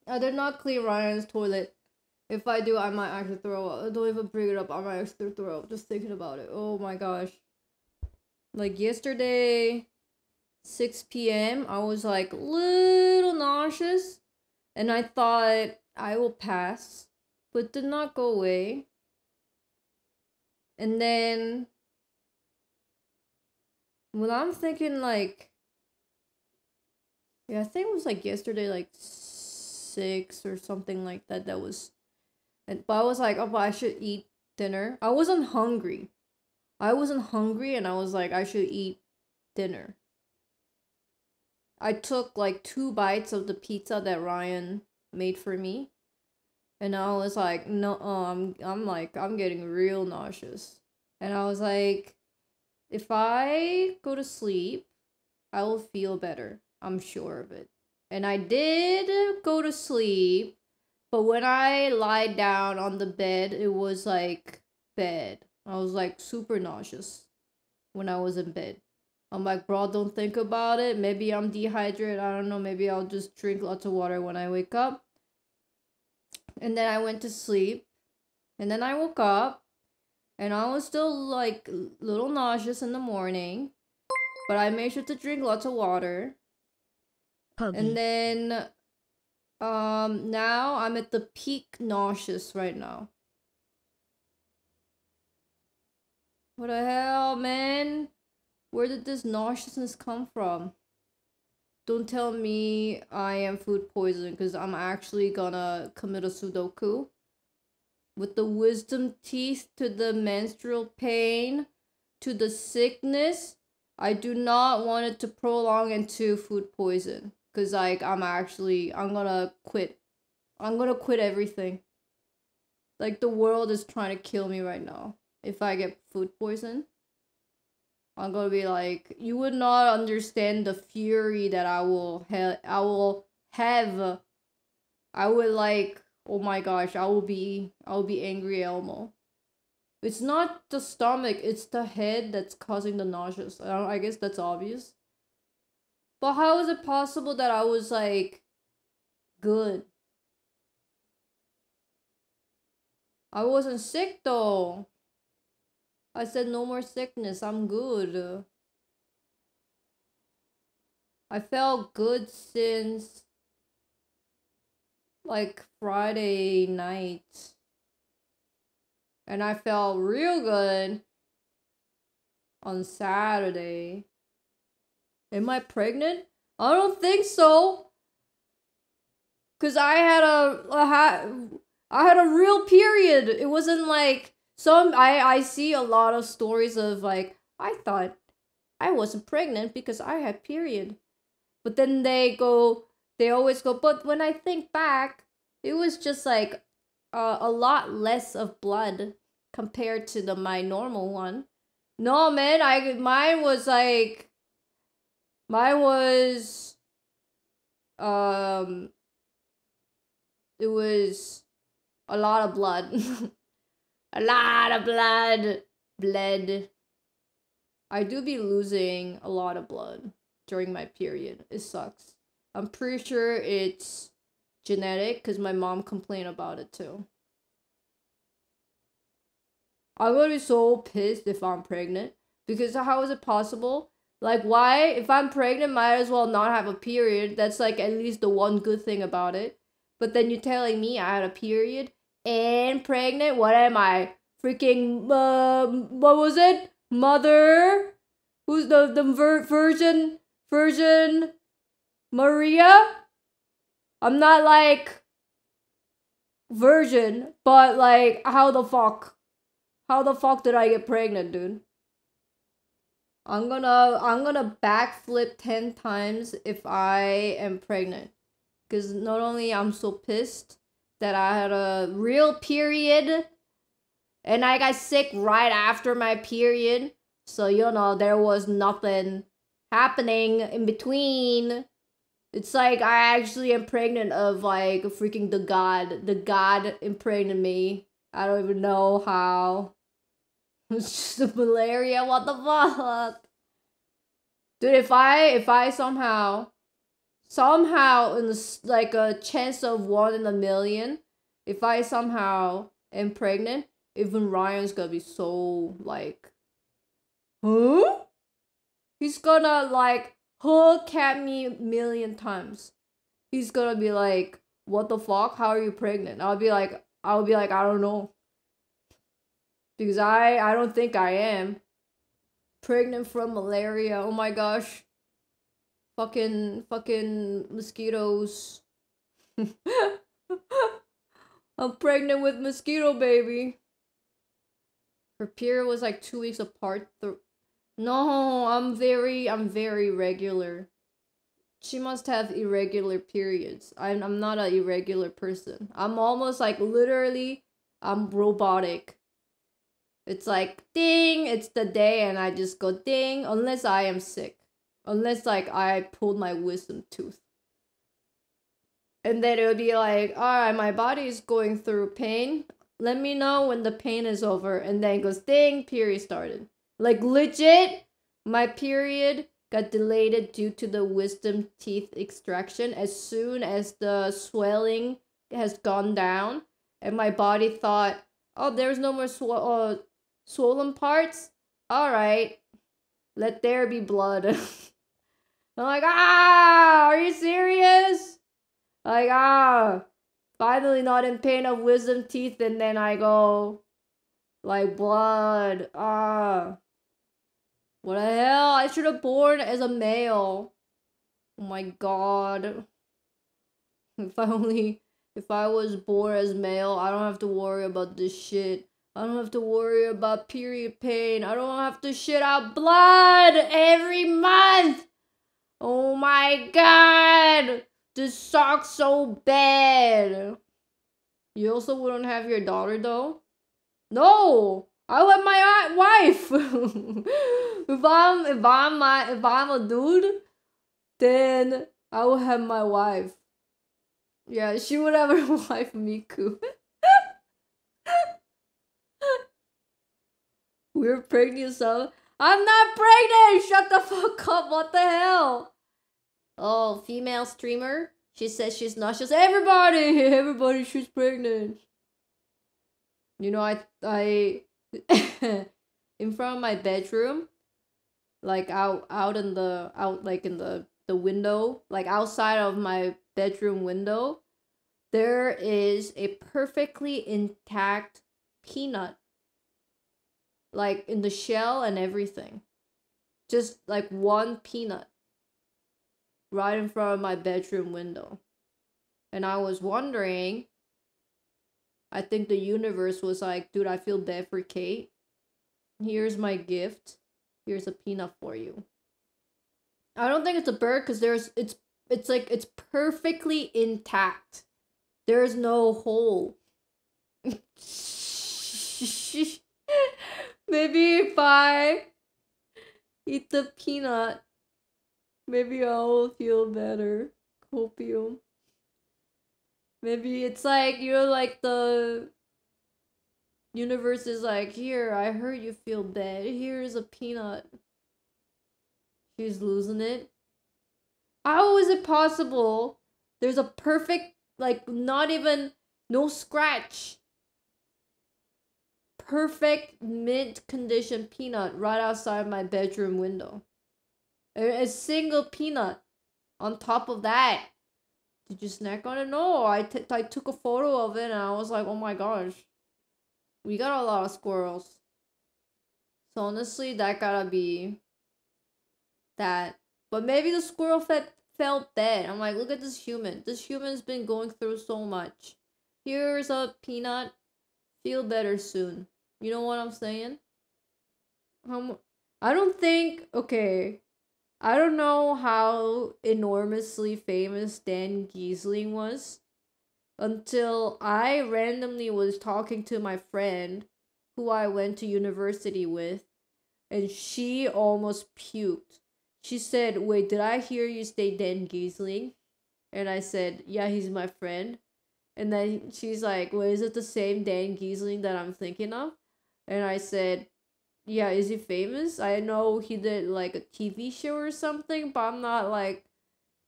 I did not clean Ryan's toilet. If I do, I might actually throw up. Don't even bring it up. I might actually throw up just thinking about it. Oh my gosh. Like yesterday, 6 p.m., I was like little nauseous. And I thought I will pass. But did not go away. And then when I'm thinking like, yeah, I think it was like yesterday, like 6 or something like that. That was, but I was like, oh, but I should eat dinner. I wasn't hungry, and I was like, I should eat dinner. I took like 2 bites of the pizza that Ryan made for me. And I was like, no, I'm getting real nauseous. And I was like, if I go to sleep, I will feel better. I'm sure of it. And I did go to sleep, but when I lied down on the bed, it was like bed. I was like super nauseous when I was in bed. I'm like, bro, don't think about it. Maybe I'm dehydrated. I don't know. Maybe I'll just drink lots of water when I wake up. And then I went to sleep. And then I woke up. And I was still like a little nauseous in the morning. But I made sure to drink lots of water. And then now I'm at the peak nauseous right now. What the hell, man? Where did this nauseousness come from? Don't tell me I am food poisoning, because I'm actually gonna commit a Sudoku. With the wisdom teeth to the menstrual pain to the sickness, I do not want it to prolong into food poison. Because, like, I'm gonna quit. I'm gonna quit everything. Like, the world is trying to kill me right now. If I get food poison, I'm gonna be like, you would not understand the fury that I will have. I would like, oh my gosh, I will be angry Elmo. It's not the stomach, it's the head that's causing the nausea. I guess that's obvious. But how is it possible that I was like good? I wasn't sick though. I said no more sickness, I'm good. I felt good since like Friday night. And I felt real good on Saturday. Am I pregnant? I don't think so. Cause I had a real period. It wasn't like I see a lot of stories of like, I thought I wasn't pregnant because I had period. But then they always go, but when I think back, it was just like a lot less of blood compared to my normal one. No, man, mine was it was a lot of blood. A lot of blood. I do be losing a lot of blood during my period. It sucks. I'm pretty sure it's genetic because my mom complained about it too. I'm gonna be so pissed if I'm pregnant, because how is it possible? Like, why? If I'm pregnant, might as well not have a period. That's like at least the one good thing about it. But then you're telling me I had a period and pregnant? What am I? Freaking, what was it? Mother? Who's the Virgin Maria? I'm not like virgin, but like, how the fuck? How the fuck did I get pregnant, dude? I'm gonna backflip 10 times if I am pregnant. Because not only I'm so pissed that I had a real period and I got sick right after my period. So, you know, there was nothing happening in between. It's like I actually am pregnant of like freaking the god. The god impregnated me. I don't even know how. It's just the malaria, what the fuck? Dude, if I somehow in this, like a chance of 1 in a million, if I somehow am pregnant, even Ryan's gonna be so like, huh? He's gonna like hook at me 1,000,000 times. He's gonna be like, what the fuck? How are you pregnant? I'll be like, I don't know. Because I don't think I am. Pregnant from malaria. Oh my gosh. Fucking mosquitoes. I'm pregnant with mosquito baby. Her period was like 2 weeks apart. No, I'm very regular. She must have irregular periods. I'm not an irregular person. I'm almost like literally, I'm robotic. It's like ding, it's the day and I just go ding, unless I am sick. Unless like I pulled my wisdom tooth. And then it would be like, alright, my body is going through pain. Let me know when the pain is over. And then it goes ding, period started. Like legit, my period got delayed due to the wisdom teeth extraction. As soon as the swelling has gone down and my body thought, oh, there's no more swollen parts? Alright. Let there be blood. I'm like, are you serious? Like, finally not in pain of wisdom teeth, and then I go, like, blood. What the hell? I should have born as a male. Oh my god. If I was born as male, I don't have to worry about this shit. I don't have to worry about period pain. I don't have to shit out blood every month. Oh my god. This sucks so bad. You also wouldn't have your daughter though? No! I want my wife. if I'm a dude, then I will have my wife. Yeah, she would have her wife Miku. We're pregnant, so I'm not pregnant. Shut the fuck up. What the hell? Oh, female streamer. She says she's not. She's everybody. She's pregnant. You know, I in front of my bedroom, like in the window, like outside of my bedroom window, there is a perfectly intact peanut, like in the shell and everything, just like one peanut right in front of my bedroom window. And I was wondering, I think the universe was like, dude, I feel bad for Kate. Here's my gift. Here's a peanut for you. I don't think it's a bird because it's perfectly intact. There's no hole. Maybe if I eat the peanut, maybe I'll feel better. Copium. Maybe it's like, like the universe is like, here, I heard you feel bad. Here's a peanut. She's losing it. How is it possible? There's a perfect, like, no scratch. Perfect mint condition peanut right outside my bedroom window. A single peanut on top of that. Did you snack on it? No, I took a photo of it and I was like, oh my gosh. We got a lot of squirrels. So honestly, that gotta be that. But maybe the squirrel felt dead. I'm like, look at this human. This human's been going through so much. Here's a peanut. Feel better soon. You know what I'm saying? I don't think, okay, I don't know how enormously famous Dan Giesling was until I randomly was talking to my friend who I went to university with, and she almost puked. She said, wait, did I hear you say Dan Giesling? And I said, yeah, he's my friend. And then she's like, well, is it the same Dan Giesling that I'm thinking of? And I said, yeah, is he famous? I know he did like a TV show or something, but I'm not like,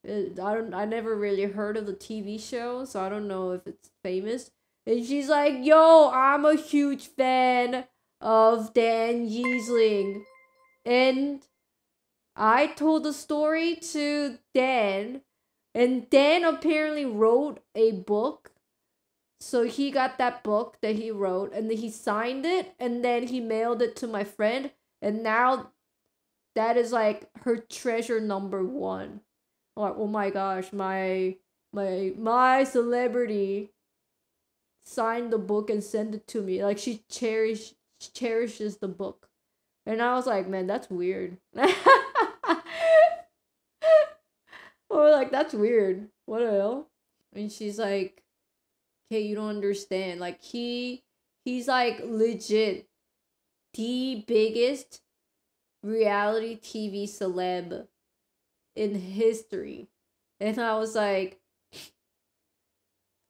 I never really heard of the TV show, so I don't know if it's famous. And she's like, yo, I'm a huge fan of Dan Giesling. And I told the story to Dan, and Dan apparently wrote a book. So he got that book that he wrote, and then he signed it, and then he mailed it to my friend, and now that is like her treasure number one. Like, oh my gosh, my celebrity signed the book and sent it to me. Like, she cherishes the book. And I was like, man, that's weird. Or like, that's weird. What the hell? And she's like, okay, you don't understand. Like, he's like legit the biggest reality TV celeb in history. And I was like,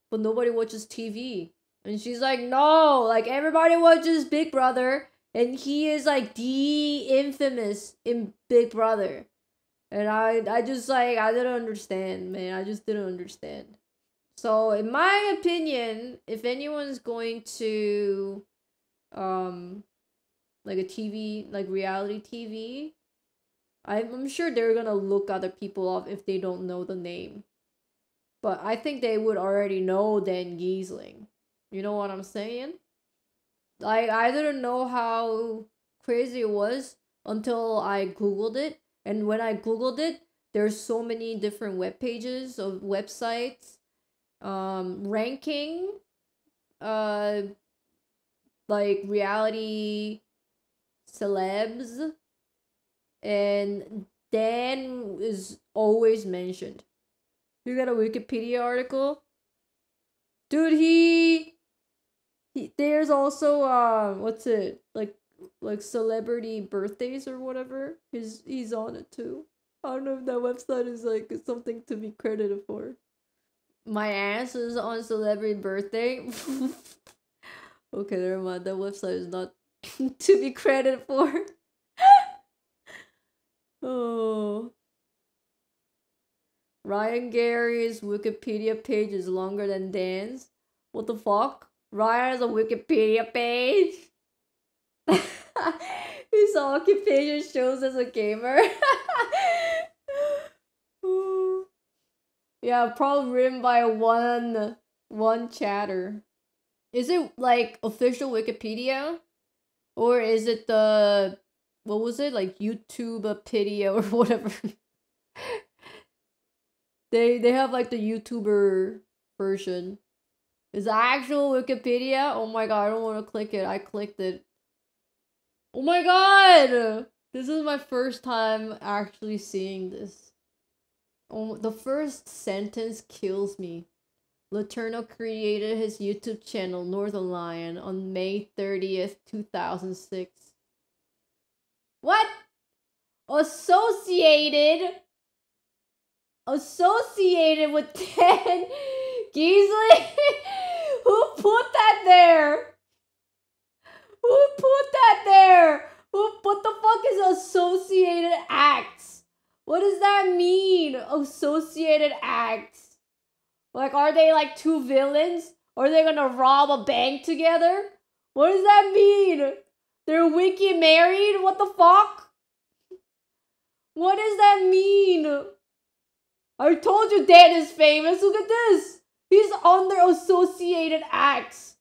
but nobody watches TV. And she's like, no, like everybody watches Big Brother, and he is like the infamous in Big Brother. And I just like, I didn't understand, man. I just didn't understand. So in my opinion, if anyone's going to like a TV, like reality TV, I'm sure they're gonna look other people up if they don't know the name. But I think they would already know Dan Giesling. You know what I'm saying? I didn't know how crazy it was until I Googled it. And when I Googled it, there's so many different web pages of websites ranking like reality celebs, and Dan is always mentioned. You got a Wikipedia article? Dude, he there's also what's it? Like celebrity birthdays or whatever. He's on it too. I don't know if that website is like something to be credited for. My ass is on celebrity birthday. Okay, never mind. That website is not to be credited for. Oh. Ryan Gary's Wikipedia page is longer than Dan's. What the fuck? Ryan has a Wikipedia page? His occupation shows as a gamer. Yeah, probably written by one chatter. Is it like official Wikipedia? Or is it the, what was it? Like YouTubepedia or whatever. They have like the YouTuber version. Is it actual Wikipedia? Oh my god, I don't want to click it. I clicked it. Oh my god! This is my first time actually seeing this. Oh, the first sentence kills me. Letourneau created his YouTube channel, Northern Lion, on May 30th, 2006. What? Associated with Dan Giesling? Who put that there? Who put that there? What the fuck is associated acts? What does that mean? Associated acts. Like, are they like two villains? Are they gonna rob a bank together? What does that mean? They're wiki married? What the fuck? What does that mean? I told you Dan is famous. Look at this. He's under associated acts.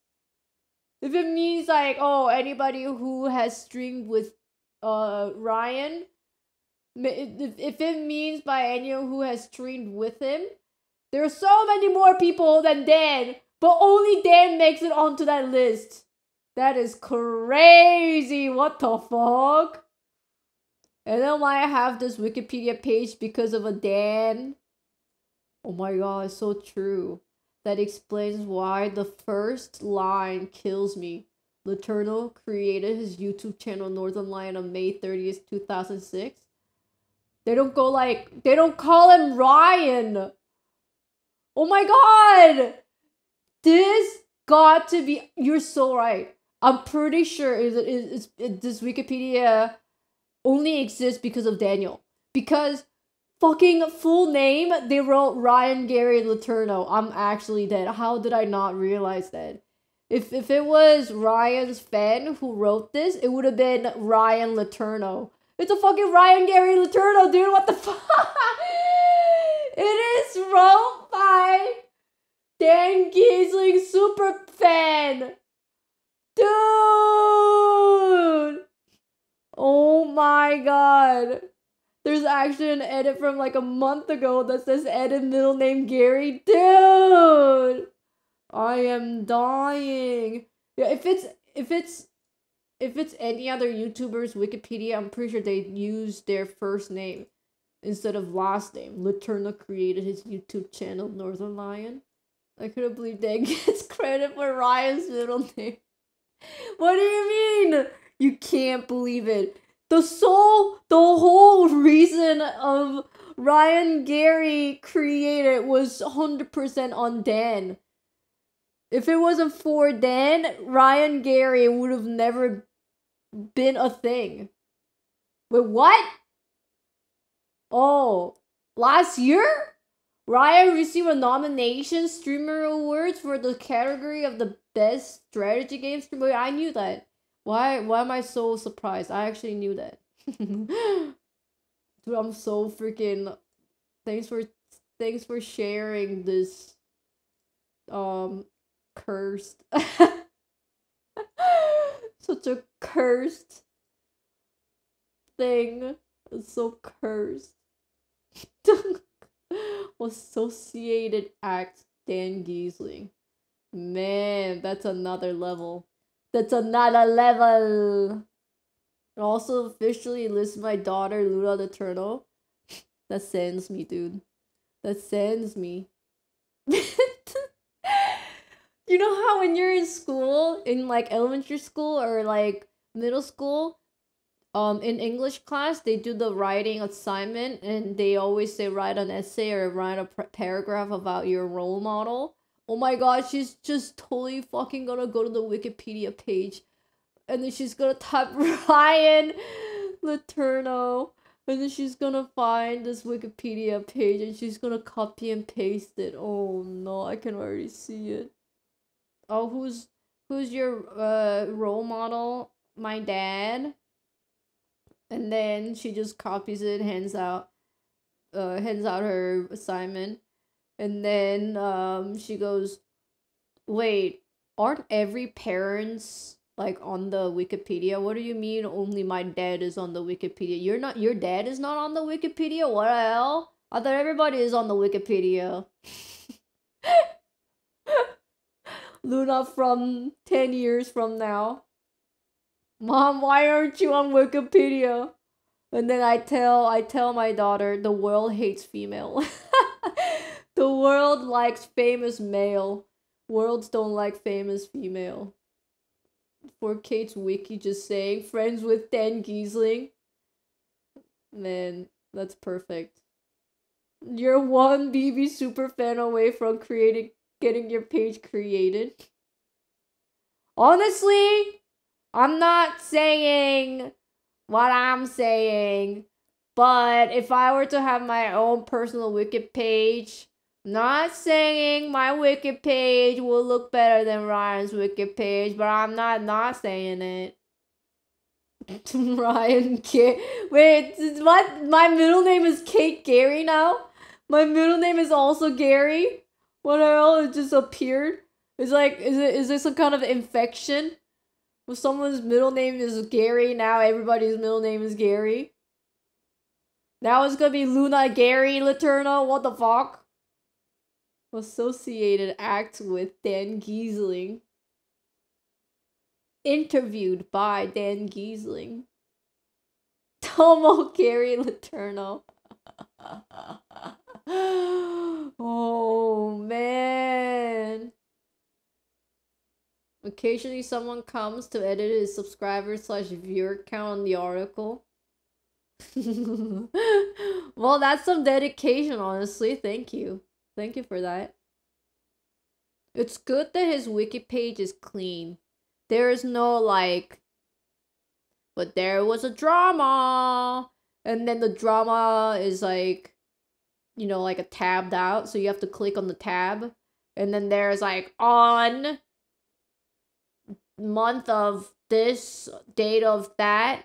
If it means like, oh, anybody who has streamed with Ryan, if it means by anyone who has streamed with him, there are so many more people than Dan, but only Dan makes it onto that list. That is crazy. What the fuck? And then why I have this Wikipedia page because of a Dan. Oh my god, it's so true. That explains why the first line kills me. Letourneau created his YouTube channel Northern Lion on May 30th, 2006. They don't call him Ryan. Oh my god! This got to be, you're so right. I'm pretty sure this Wikipedia only exists because of Daniel. Because fucking full name, they wrote Ryan Gary Letourneau. I'm actually dead. How did I not realize that? If it was Ryan's fan who wrote this, it would have been Ryan Letourneau. It's a fucking Ryan Gary Letourneau, dude. What the fuck? It is wrote by Dan Giesling super fan. Dude. Oh my god. There's actually an edit from like a month ago that says edit middle name Gary. Dude. I am dying. Yeah, if it's any other YouTuber's Wikipedia, I'm pretty sure they use their first name instead of last name. Letourneau created his YouTube channel, Northern Lion. I couldn't believe Dan gets credit for Ryan's middle name. What do you mean? You can't believe it. The whole reason of Ryan Gary created was 100% on Dan. If it wasn't for Dan, Ryan Gary would have never been a thing. Wait, what? Oh, last year? Ryan received a nomination Streamer Awards for the category of the best strategy game streamer. I knew that. Why am I so surprised? I actually knew that. Dude, I'm so freaking thanks for sharing this cursed such a cursed thing. It's so cursed. Associated Act Dan Giesling. Man, that's another level. That's another level. I also officially list my daughter Luna the Turtle. That sends me, dude. That sends me. You know how when you're in school, in like elementary school or like middle school, in English class, they do the writing assignment and they always say write an essay or write a paragraph about your role model. Oh my god, she's just totally fucking gonna go to the Wikipedia page and then she's gonna type Ryan Letourneau and then she's gonna find this Wikipedia page and she's gonna copy and paste it. Oh no, I can already see it. Oh, who's your role model? My dad. And then she just copies it, hands out her assignment. And then she goes, wait, aren't every parents like on the Wikipedia? What do you mean only my dad is on the Wikipedia? Your dad is not on the Wikipedia? What the hell? I thought everybody is on the Wikipedia. Luna from 10 years from now. Mom, why aren't you on Wikipedia? And then I tell my daughter, the world hates female. The world likes famous male. Worlds don't like famous female. For Kate's wiki just saying, friends with Dan Giesling. Man, that's perfect. You're one BB super fan away from getting your page created. Honestly, I'm not saying what I'm saying, but if I were to have my own personal wiki page, not saying my wiki page will look better than Ryan's wiki page, but I'm not saying it. Ryan wait, what? My middle name is Kate Gary now? My middle name is also Gary? What the hell? It just appeared? It's like, is there some kind of infection? If someone's middle name is Gary, now everybody's middle name is Gary. Now it's gonna be Luna Gary Letourneau. What the fuck? Associated Act with Dan Giesling. Interviewed by Dan Giesling. Tomo Gary Letourneau. Oh man. Occasionally someone comes to edit his subscriber/viewer count on the article. Well, that's some dedication, honestly. Thank you. Thank you for that. It's good that his wiki page is clean. There is no like, but there was a drama. And then the drama is like, you know, like a tabbed out. So you have to click on the tab. And then there's like on month of this, date of that.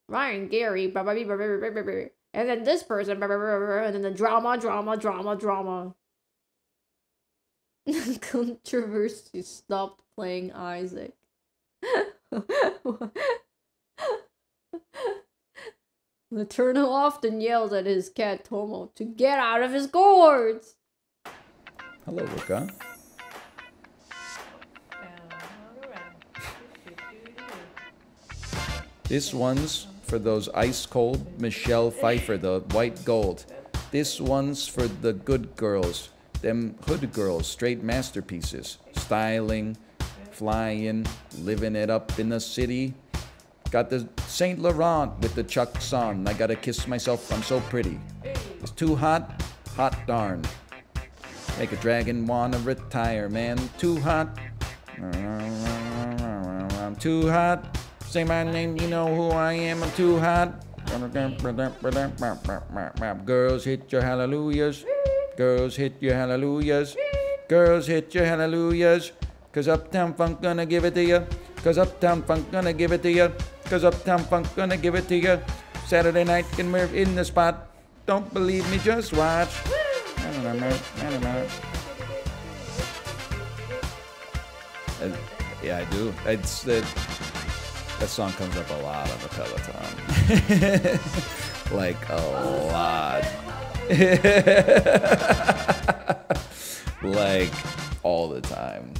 Ryan Gary, blah, blah, blah, blah, blah, blah, blah. And then this person, blah, blah, blah, blah, and then the drama. Controversy stopped playing Isaac. Letourneau often yells at his cat Tomo to get out of his gourds. Hello, Luca. This one's for those ice cold Michelle Pfeiffer, the white gold. This one's for the good girls, them hood girls, straight masterpieces. Styling, flying, living it up in the city. Got the Saint Laurent with the Chucks on. I gotta kiss myself, I'm so pretty. It's too hot, hot darn. Make a dragon wanna retire, man. Too hot. I'm too hot. Say my name, you know who I am. I'm too hot. Girls hit your hallelujahs. Girls hit your hallelujahs. Girls hit your hallelujahs. Cause Uptown Funk gonna give it to you. Cause Uptown Funk gonna give it to you. Cause Uptown Funk gonna give it to you. Saturday night and we're in the spot. Don't believe me, just watch. Yeah, I do. It's that song comes up a lot on the Peloton. Like a lot. Like all the time.